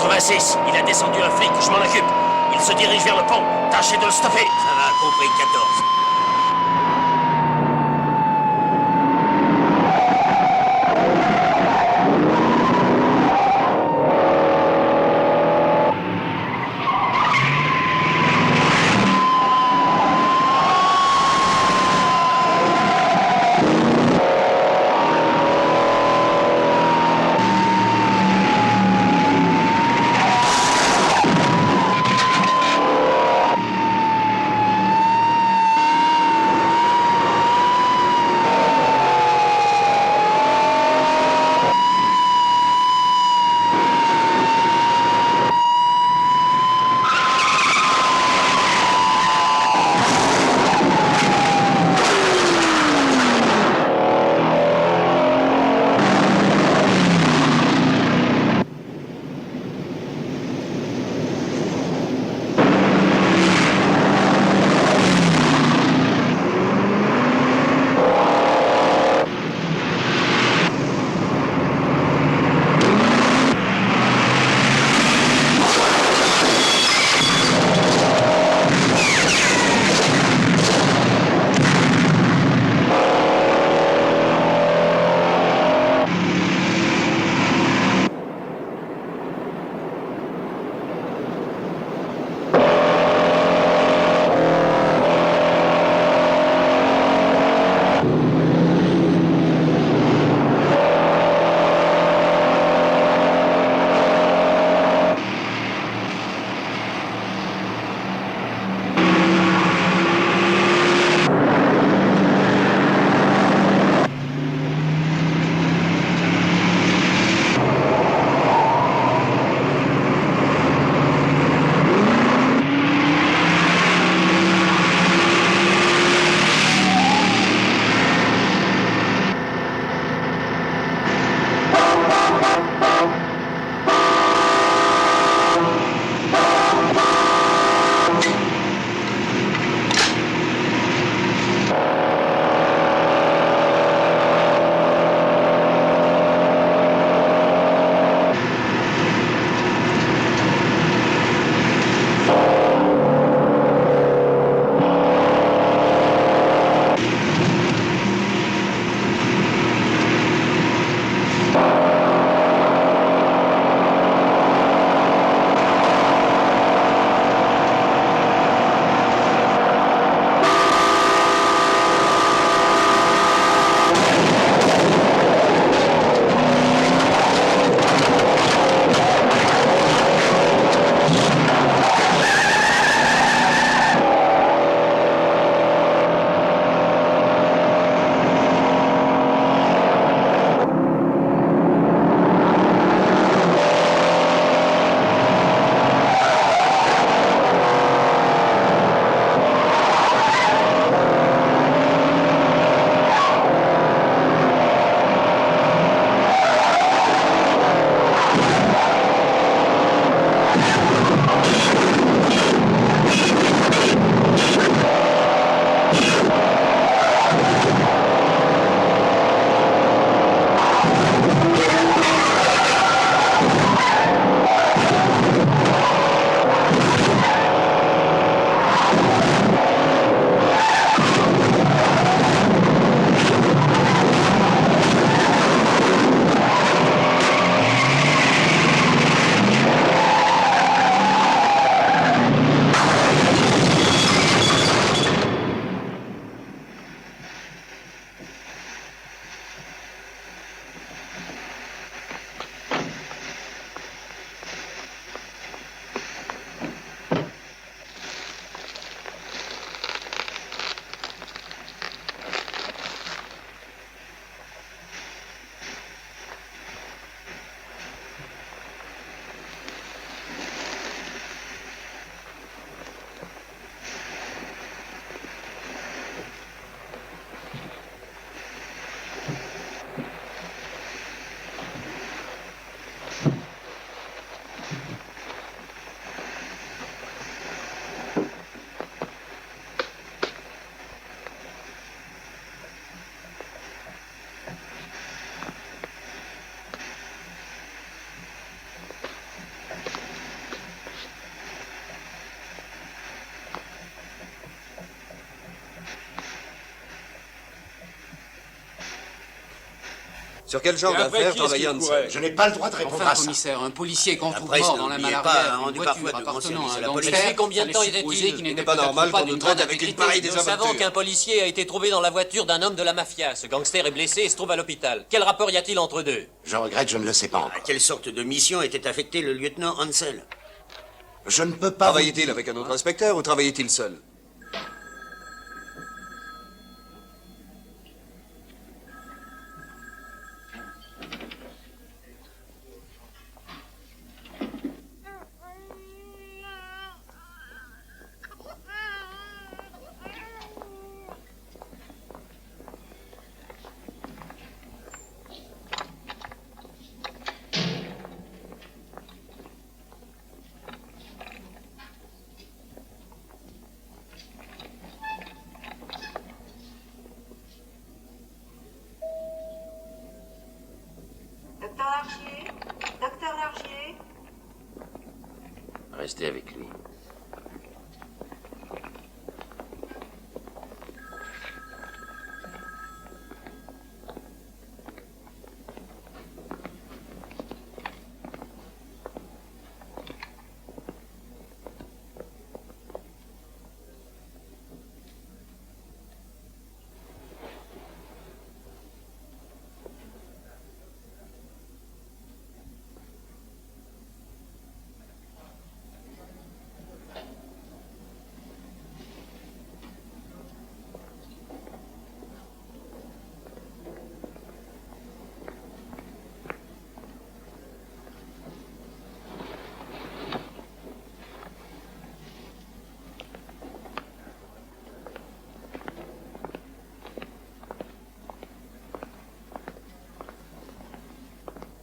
86, il a descendu un flic, je m'en occupe. Il se dirige vers le pont. Tâchez de le stopper. Ça va, compris, 14. Sur quel genre d'affaires travaillait Hansel? Je n'ai pas le droit de répondre Enfin, à ça. commissaire, un policier qu'on trouve presse, mort dans la n'oubliez malle pas, arrière, a une rendu voiture parfois de grands appartenant à services à un la gangster, police. Depuis combien de temps fallait supposer qu'il était-il? n'était pas normal pas qu'on d'une nous traite grande avec une intégrité. pareille Nous désaventure. savons qu'un policier a été trouvé dans la voiture d'un homme de la mafia. Ce gangster est blessé et se trouve à l'hôpital. Quel rapport y a-t-il entre deux? Je regrette, je ne le sais pas À encore. quelle sorte de mission était affecté le lieutenant Hansel? Je ne peux pas... Travaillait-il avec un autre inspecteur ou travaillait-il seul? Docteur Largier? Docteur Largier? Restez avec lui.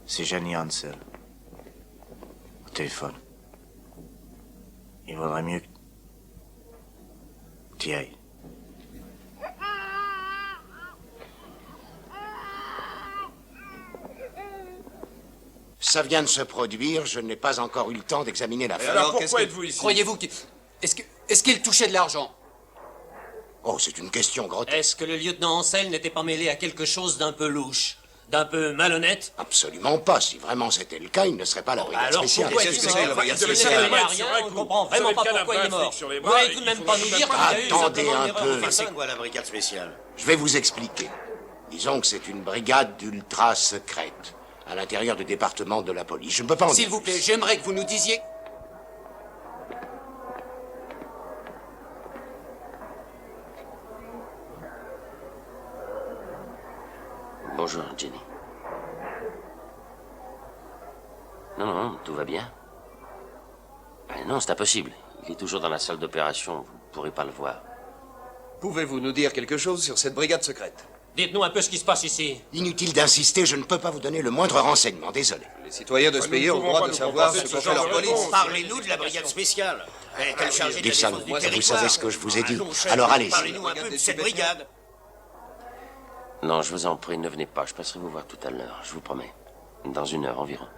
C'est Jenny Hansel. Au téléphone. Il vaudrait mieux que tu y ailles. Ça vient de se produire, je n'ai pas encore eu le temps d'examiner l'affaire. Alors, pourquoi êtes-vous ici? Croyez-vous qu'il... Est-ce qu'il touchait de l'argent? Oh, c'est une question grotesque. Est-ce que le lieutenant Hansel n'était pas mêlé à quelque chose d'un peu louche? D'un peu malhonnête? Absolument pas. Si vraiment c'était le cas, il ne serait pas à la brigade Alors spéciale. pourquoi est-il mort? Il ne servait à rien, on ne comprend vraiment pas pourquoi il est mort. Vous n'allez tout de même pas nous dire qu'il y a eu Attendez simplement un une erreur peu. de personne? C'est quoi la brigade spéciale? Je vais vous expliquer. Disons que c'est une brigade ultra secrète à l'intérieur du département de la police. Je ne peux pas en S'il dire vous plaît, j'aimerais que vous nous disiez... Bonjour, Jenny. Non, non, tout va bien. Non, c'est impossible. Il est toujours dans la salle d'opération. Vous ne pourrez pas le voir. Pouvez-vous nous dire quelque chose sur cette brigade secrète? Dites-nous un peu ce qui se passe ici. Inutile d'insister, je ne peux pas vous donner le moindre renseignement. Désolé. Les citoyens de ce pays ont le droit de savoir ce que fait leur police. Parlez-nous de la brigade spéciale. Quel chargé de la Gibson, défense du vous territoire. savez ce que je vous ai dit. Allons, chef, Alors allez-y. Parlez-nous un peu de cette brigade. Non, je vous en prie, ne venez pas. Je passerai vous voir tout à l'heure, je vous promets. Dans 1 heure environ.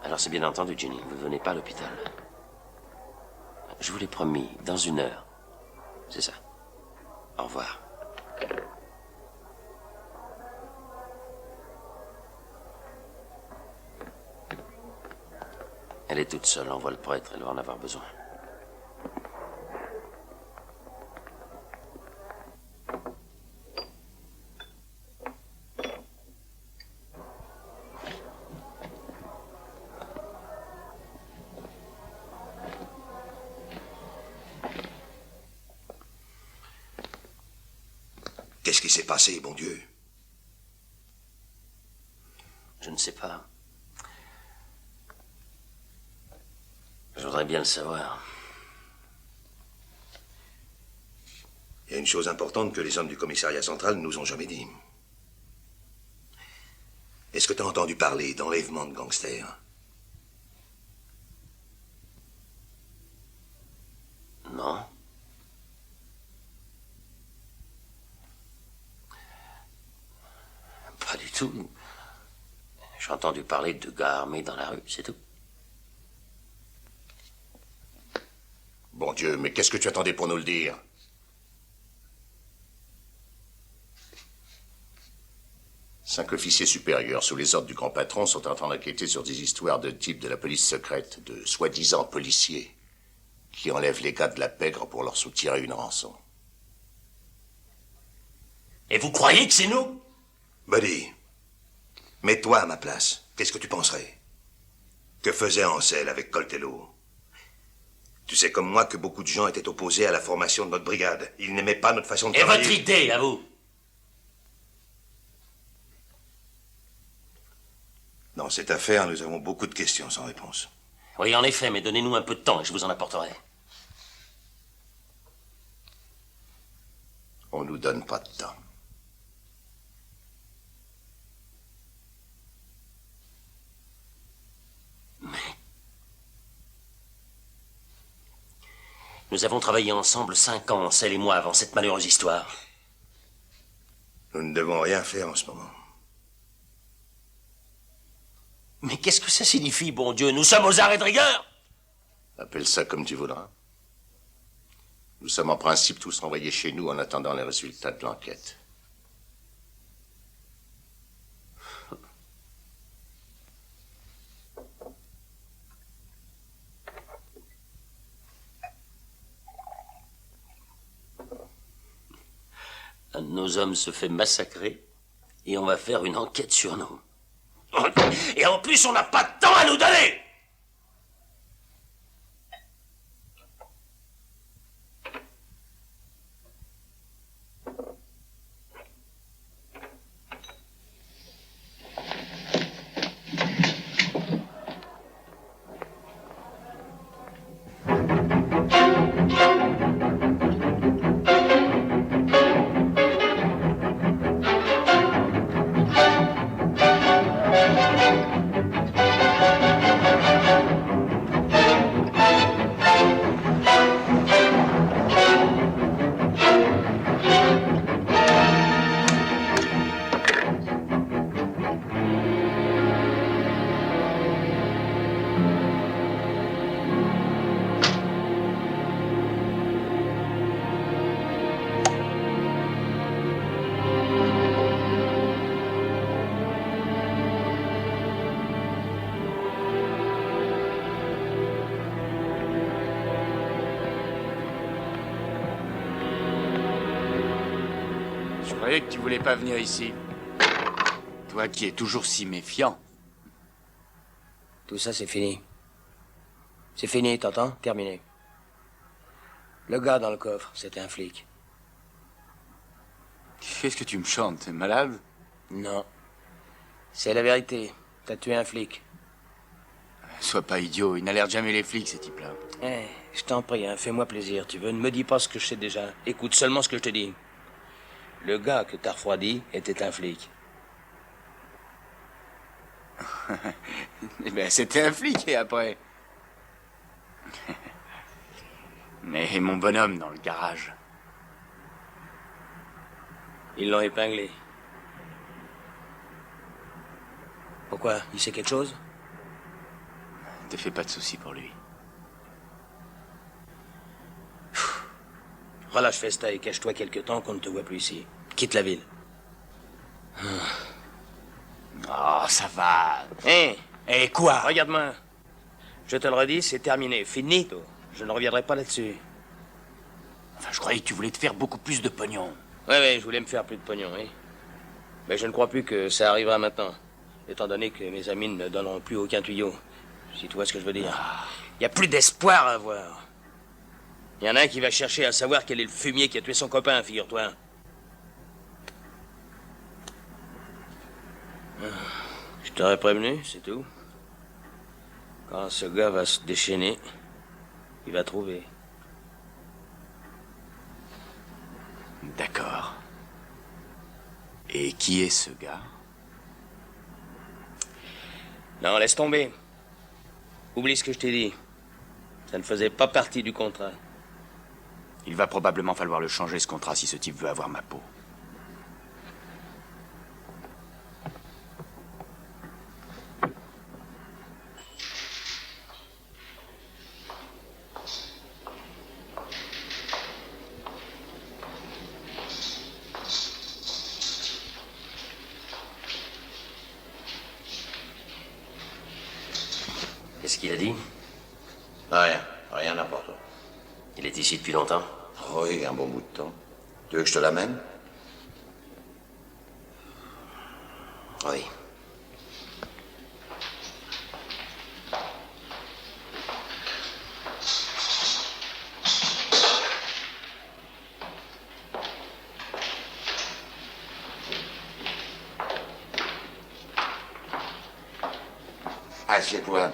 Alors c'est bien entendu, Jenny, vous ne venez pas à l'hôpital. Je vous l'ai promis, dans 1 heure. C'est ça. Au revoir. Elle est toute seule, envoie le prêtre, elle va en avoir besoin. Qu'est-ce qui s'est passé, bon Dieu? Je ne sais pas. Je voudrais bien le savoir. Il y a une chose importante que les hommes du commissariat central ne nous ont jamais dit. Est-ce que tu as entendu parler d'enlèvement de gangsters? Non. Pas du tout. J'ai entendu parler de gars armés dans la rue, c'est tout. Bon Dieu, mais qu'est-ce que tu attendais pour nous le dire? 5 officiers supérieurs, sous les ordres du grand patron, sont en train d'enquêter sur des histoires de type de la police secrète, de soi-disant policiers, qui enlèvent les gars de la pègre pour leur soutirer une rançon. Et vous croyez que c'est nous? Buddy, mets-toi à ma place. Qu'est-ce que tu penserais? Que faisait Ansel avec Coltello? Tu sais comme moi que beaucoup de gens étaient opposés à la formation de notre brigade. Ils n'aimaient pas notre façon de Et travailler. votre idée, à vous? Dans cette affaire, nous avons beaucoup de questions sans réponse. Oui, en effet, mais donnez-nous un peu de temps et je vous en apporterai. On nous donne pas de temps. Nous avons travaillé ensemble 5 ans, Ansel et moi, avant cette malheureuse histoire. Nous ne devons rien faire en ce moment. Mais qu'est-ce que ça signifie, bon Dieu? Nous sommes aux arrêts de rigueur! Appelle ça comme tu voudras. Nous sommes en principe tous renvoyés chez nous en attendant les résultats de l'enquête. Un de nos hommes se fait massacrer et on va faire une enquête sur nous. Et en plus, on n'a pas de temps à nous donner! Je croyais que tu voulais pas venir ici. Toi qui es toujours si méfiant. Tout ça, c'est fini. C'est fini, t'entends? Terminé. Le gars dans le coffre, c'était un flic. Qu'est-ce que tu me chantes? T'es malade? Non. C'est la vérité. T'as tué un flic. Sois pas idiot, ils n'alertent jamais les flics, ces types-là. Eh, je t'en prie, hein, fais-moi plaisir. Tu veux, ne me dis pas ce que je sais déjà. Écoute seulement ce que je te dis. Le gars que t'as refroidi était un flic. Eh ben, c'était un flic, et après? Mais mon bonhomme dans le garage. Ils l'ont épinglé. Pourquoi? Il sait quelque chose? Te fais pas de soucis pour lui. Relâche Festa et cache-toi quelque temps qu'on ne te voit plus ici. Quitte la ville. Oh, ça va. Hein? Eh, quoi? Regarde-moi. Je te le redis, c'est terminé. Finito. Je ne reviendrai pas là-dessus. Enfin, je croyais que tu voulais te faire beaucoup plus de pognon. Ouais, je voulais me faire plus de pognon, oui. Mais je ne crois plus que ça arrivera maintenant. Étant donné que mes amis ne donneront plus aucun tuyau. Si tu vois ce que je veux dire. Il n'y a plus d'espoir à avoir. Il y en a un qui va chercher à savoir quel est le fumier qui a tué son copain, figure-toi. Je t'aurais prévenu, c'est tout. Quand ce gars va se déchaîner, il va trouver. D'accord. Et qui est ce gars? Non, laisse tomber. Oublie ce que je t'ai dit. Ça ne faisait pas partie du contrat. Il va probablement falloir le changer, ce contrat, si ce type veut avoir ma peau. Qu'est-ce qu'il a dit? Rien. Rien d'important. Il est ici depuis longtemps? Oui, un bon bout de temps. Tu veux que je te l'amène? Oui. Assieds-toi.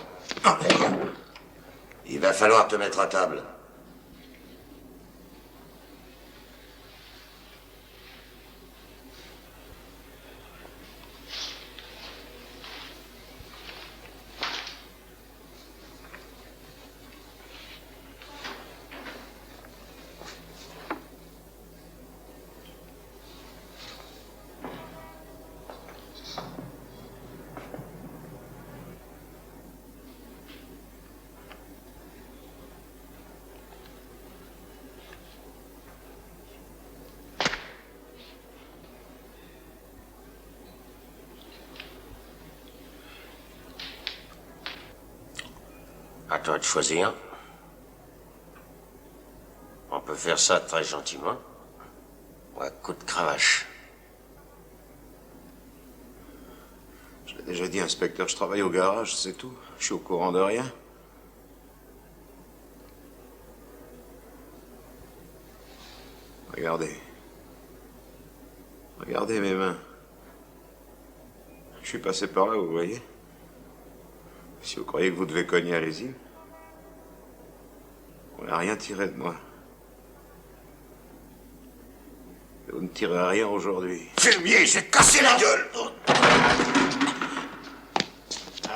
Il va falloir te mettre à table. À toi de choisir. On peut faire ça très gentiment. Ou à coup de cravache. Je l'ai déjà dit, inspecteur, je travaille au garage, c'est tout. Je suis au courant de rien. Regardez. Regardez mes mains. Je suis passé par là, vous voyez. Si vous croyez que vous devez cogner, allez-y. On n'a rien tiré de moi. Et vous ne tirez rien aujourd'hui. Fumier, j'ai cassé la gueule.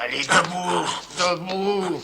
Allez, debout, debout.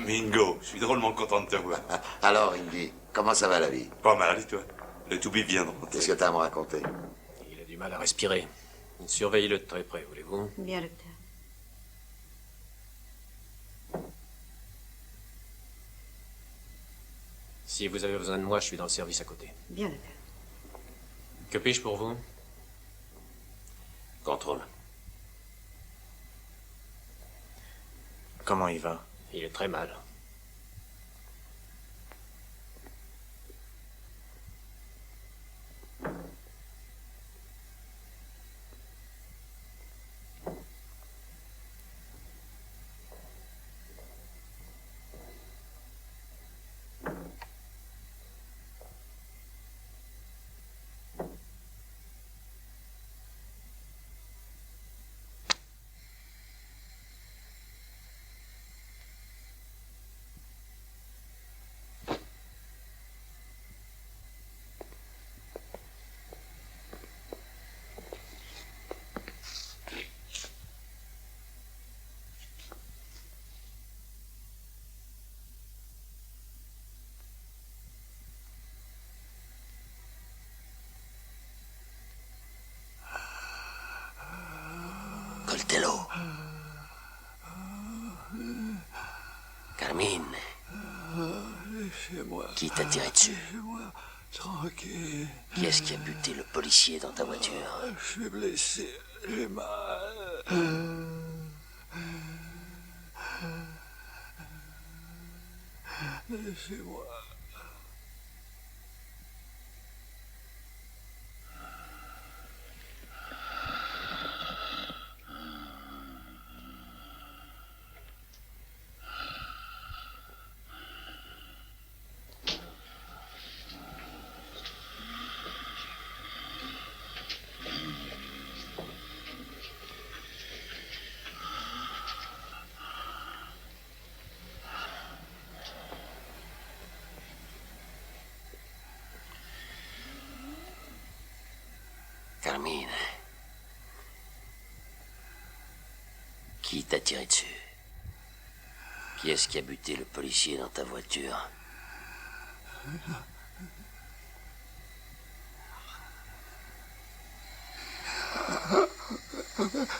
Mingo, je suis drôlement content de te voir. Alors, Indy, comment ça va la vie? Pas mal, et toi? Le Toubi vient de rentrer. Qu'est-ce que t'as à me raconter? Il a du mal à respirer. Surveillez-le de très près, voulez-vous? Bien, docteur. Si vous avez besoin de moi, je suis dans le service à côté. Bien, docteur. Que puis-je pour vous? Contrôle. Comment il va? Il est très mal. Coltello. Carmine. Laissez-moi. Qui t'a tiré dessus? Laissez-moi tranquille. Qui est-ce qui a buté le policier dans ta voiture? Je suis blessé. J'ai mal. Laissez-moi. t'a tiré dessus? Qui est-ce qui a buté le policier dans ta voiture?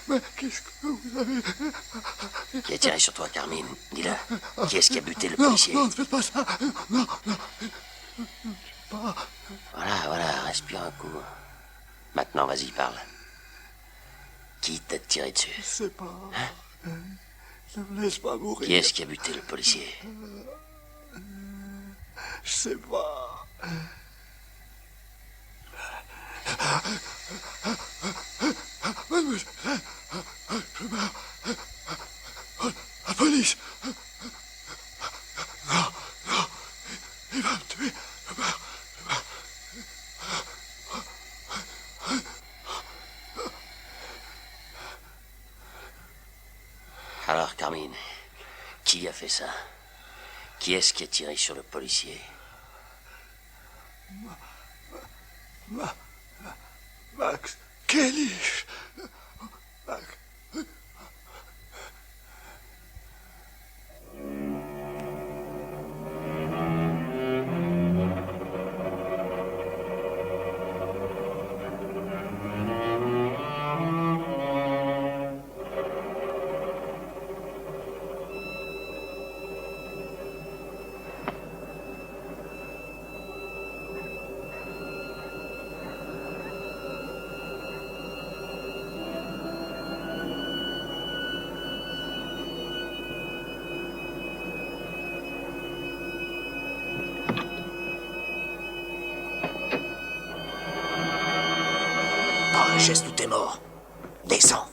Mais qu'est-ce que vous avez... Qui a tiré sur toi, Carmine? Dis-le. Qui est-ce qui a buté le policier? Non, ne faites pas ça. Non, non. Je ne sais pas. Voilà, respire un coup. Maintenant, vas-y, parle. Qui t'a tiré dessus? Je ne sais pas. Ne me laisse pas mourir. Qui est-ce qui a buté le policier? Je sais pas. La police. Non, non. Il va me tuer. Je meurs. Alors, Carmine, qui a fait ça? Qui est-ce qui a tiré sur le policier? Max Kelly. Max. Un geste où t'es mort. Descends.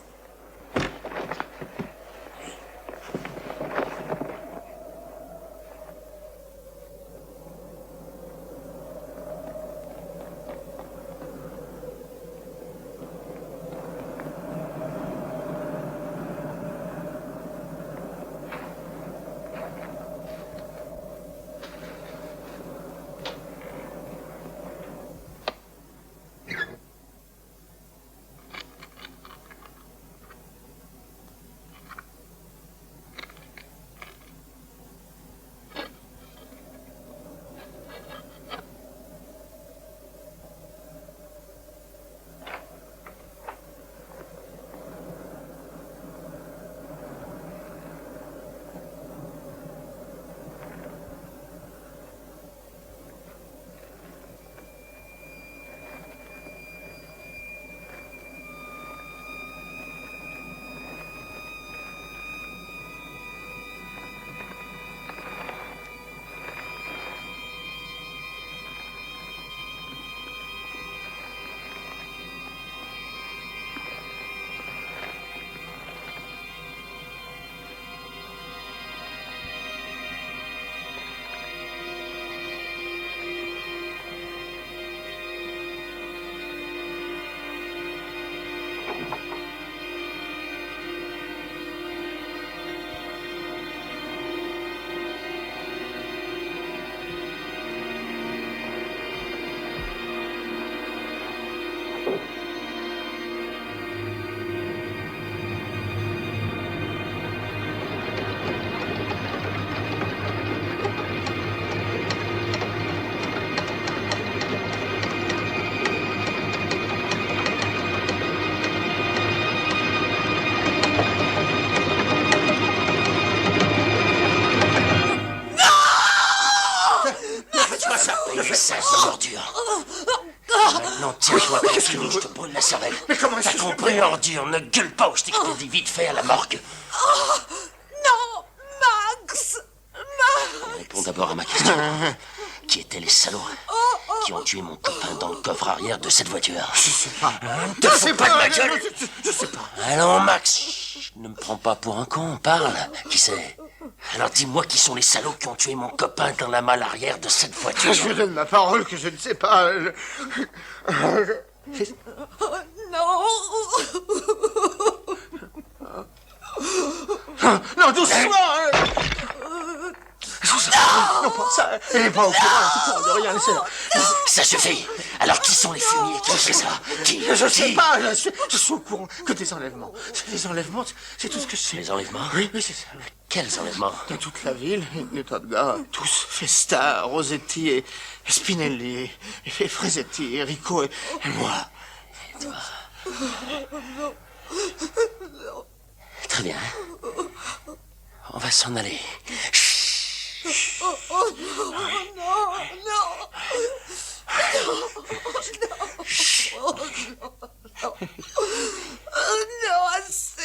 Maintenant, tiens-toi, sinon je te brûle la cervelle. Mais comment t'as compris, ordure? Ne gueule pas ou je t'expédie vite fait à la morgue. Non, Max. Réponds d'abord à ma question. Qui étaient les salauds qui ont tué mon copain dans le coffre arrière de cette voiture? Je sais pas. Ne te fous pas de ma gueule. Je sais pas. Allons, Max, ne me prends pas pour un con, parle. Qui c'est? Alors dis-moi qui sont les salauds qui ont tué mon copain dans la malle arrière de cette voiture. Je donne ma parole que je ne sais pas. Non. Non, doucement. Non. Non, pas ça. Elle est pas au courant, elle est au courant de rien. Ça suffit. Alors, qui sont les fumiers qui ont fait ça? Qui? Je sais pas, je suis au courant que des enlèvements. Les enlèvements, c'est tout ce que je sais. Les enlèvements? Oui, c'est ça. Quels enlèvements? Dans toute la ville, des tas de gars, tous, Festa, Rosetti et Spinelli, et Fresetti, et Rico et moi. Et toi? Très bien. On va s'en aller. Oh non, non, non, assez.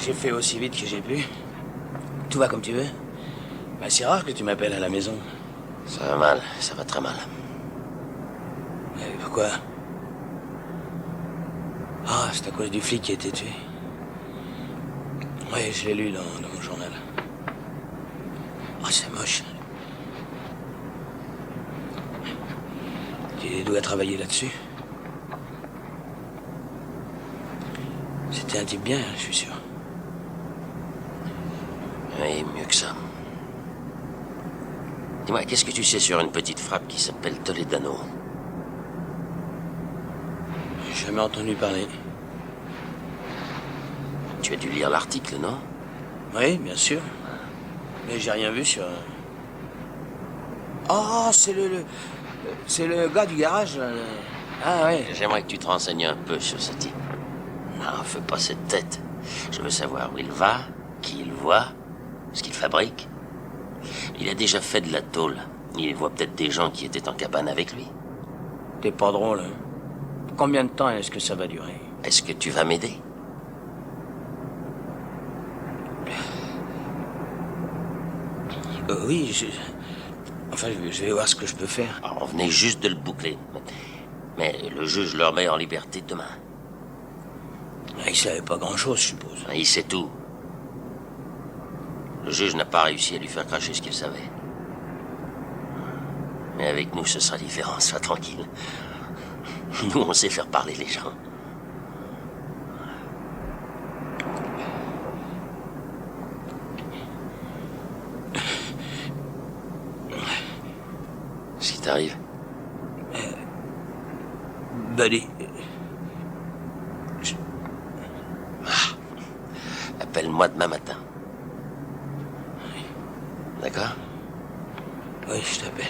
J'ai fait aussi vite que j'ai pu. Tout va comme tu veux. Bah, c'est rare que tu m'appelles à la maison. Ça va mal, ça va très mal. Et pourquoi? Ah, c'est à cause du flic qui a été tué. Oui, je l'ai lu dans mon journal. Oh, c'est moche. Tu dois travailler là-dessus. C'était un type bien, je suis sûr. Oui, mieux que ça. Dis-moi, qu'est-ce que tu sais sur une petite frappe qui s'appelle Toledano? J'ai jamais entendu parler. Tu as dû lire l'article, non? Oui, bien sûr. Mais j'ai rien vu sur... Oh, c'est le gars du garage. Là. Ah, ouais. J'aimerais que tu te renseignes un peu sur ce type. Non, fais pas cette tête. Je veux savoir où il va, qui il voit, ce qu'il fabrique. Il a déjà fait de la tôle. Il voit peut-être des gens qui étaient en cabane avec lui. T'es pas drôle, hein? Combien de temps est-ce que ça va durer? Est-ce que tu vas m'aider? Oui, Enfin, je vais voir ce que je peux faire. Alors, on venait juste de le boucler. Mais le juge le remet en liberté demain. Il savait pas grand-chose, je suppose. Il sait tout. Le juge n'a pas réussi à lui faire cracher ce qu'il savait. Mais avec nous, ce sera différent, sois tranquille. Nous, on sait faire parler les gens. Ce qui t'arrive? Buddy. Appelle-moi demain matin. D'accord? Oui, je t'appelle.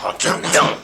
Rentre dedans.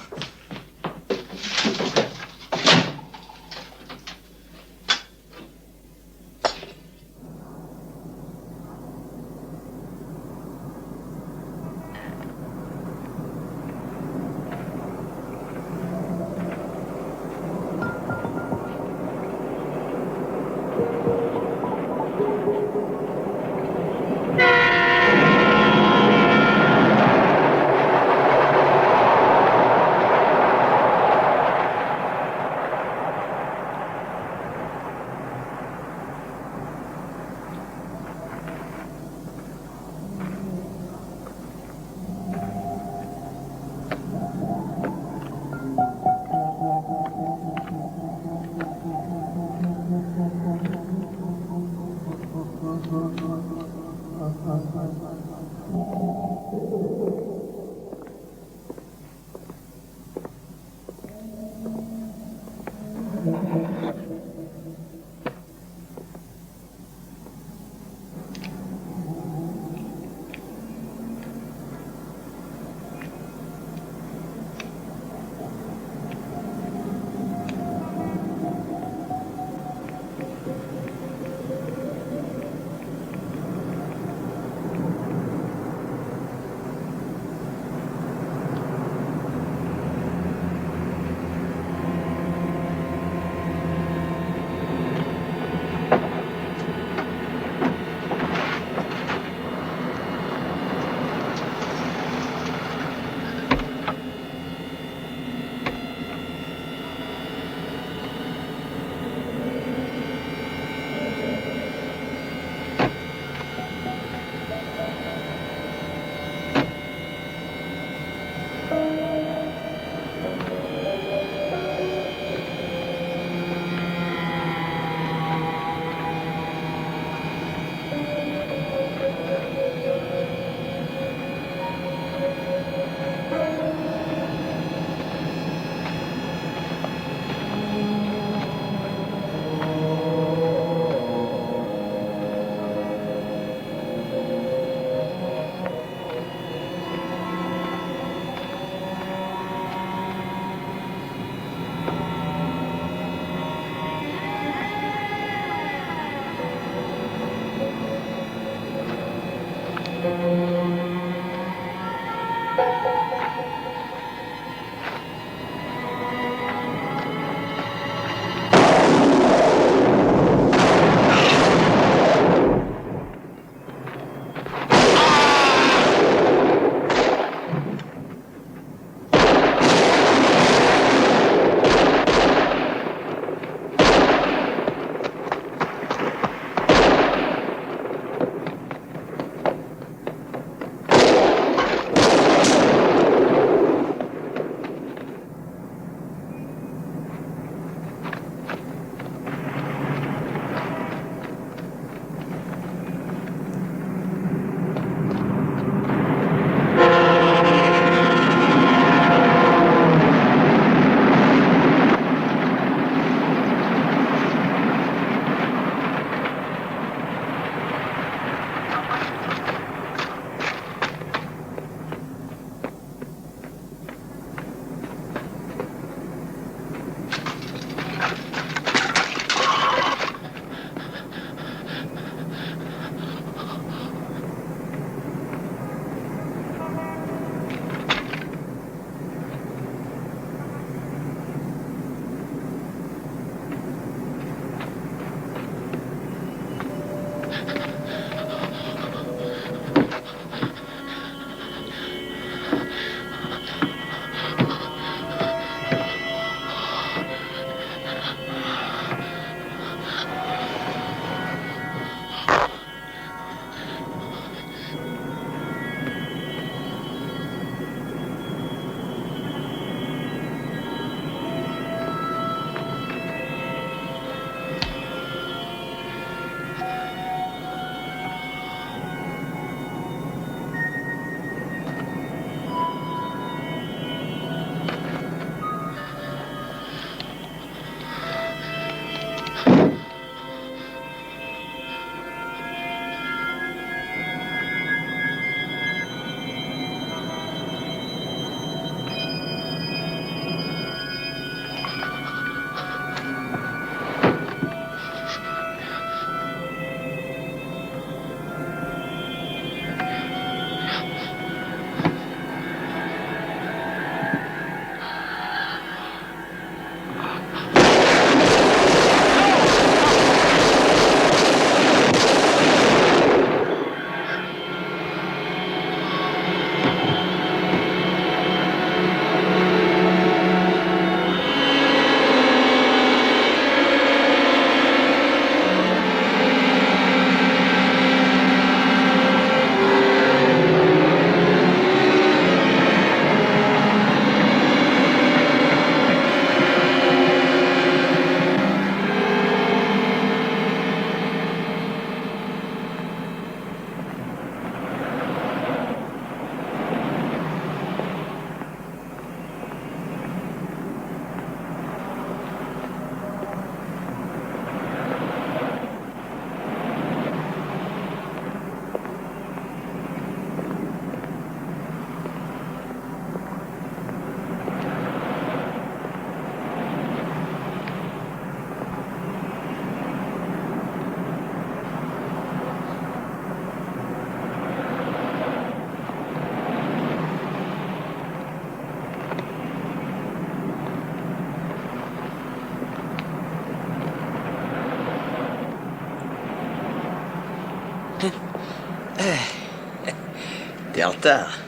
T'es en retard.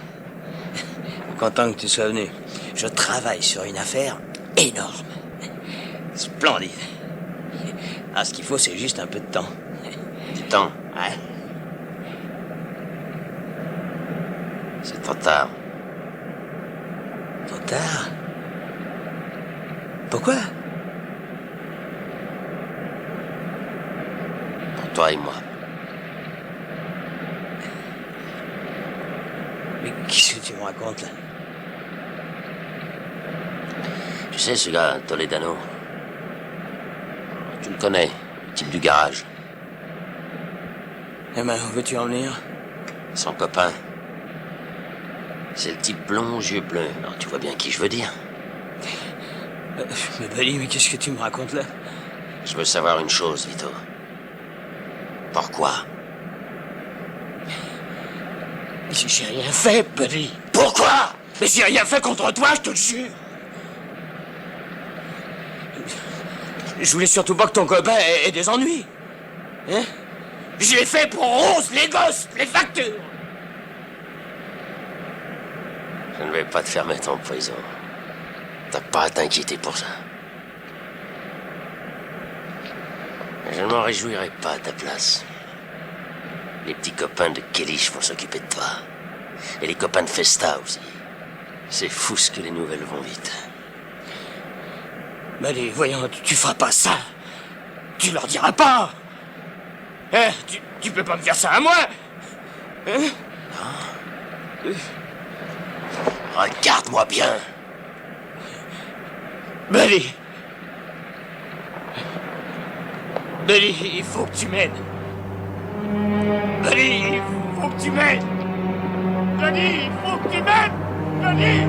Content que tu sois venu. Je travaille sur une affaire énorme. Splendide. Ah, ce qu'il faut, c'est juste un peu de temps. Du temps? Ouais. C'est trop tard. Trop tard? Pourquoi? Pour toi et moi. Mais qu'est-ce que tu me racontes, là? Tu sais, ce gars, Toledano, tu le connais, le type du garage. Eh ben, où veux-tu en venir? Son copain. C'est le type blond aux yeux bleus. Alors, tu vois bien qui je veux dire. Mais Buddy, mais qu'est-ce que tu me racontes, là? Je veux savoir une chose, Vito. Pourquoi? J'ai rien fait, Buddy. Pourquoi? Mais j'ai rien fait contre toi, je te le jure. Je voulais surtout pas que ton copain ait des ennuis. Hein? Je l'ai fait pour Rose, les gosses, les factures. Je ne vais pas te faire mettre en prison. T'as pas à t'inquiéter pour ça. Je ne m'en réjouirai pas à ta place. Les petits copains de Kellich vont s'occuper de toi. Et les copains de Festa aussi. C'est fou ce que les nouvelles vont vite. Mais allez, voyons, tu feras pas ça. Tu leur diras pas. Hein? Tu peux pas me faire ça à moi. Hein? Regarde-moi bien. Benny, il faut que tu m'aides. Benny, il faut que tu m'aides. Benny, il faut que tu m'aides. Benny.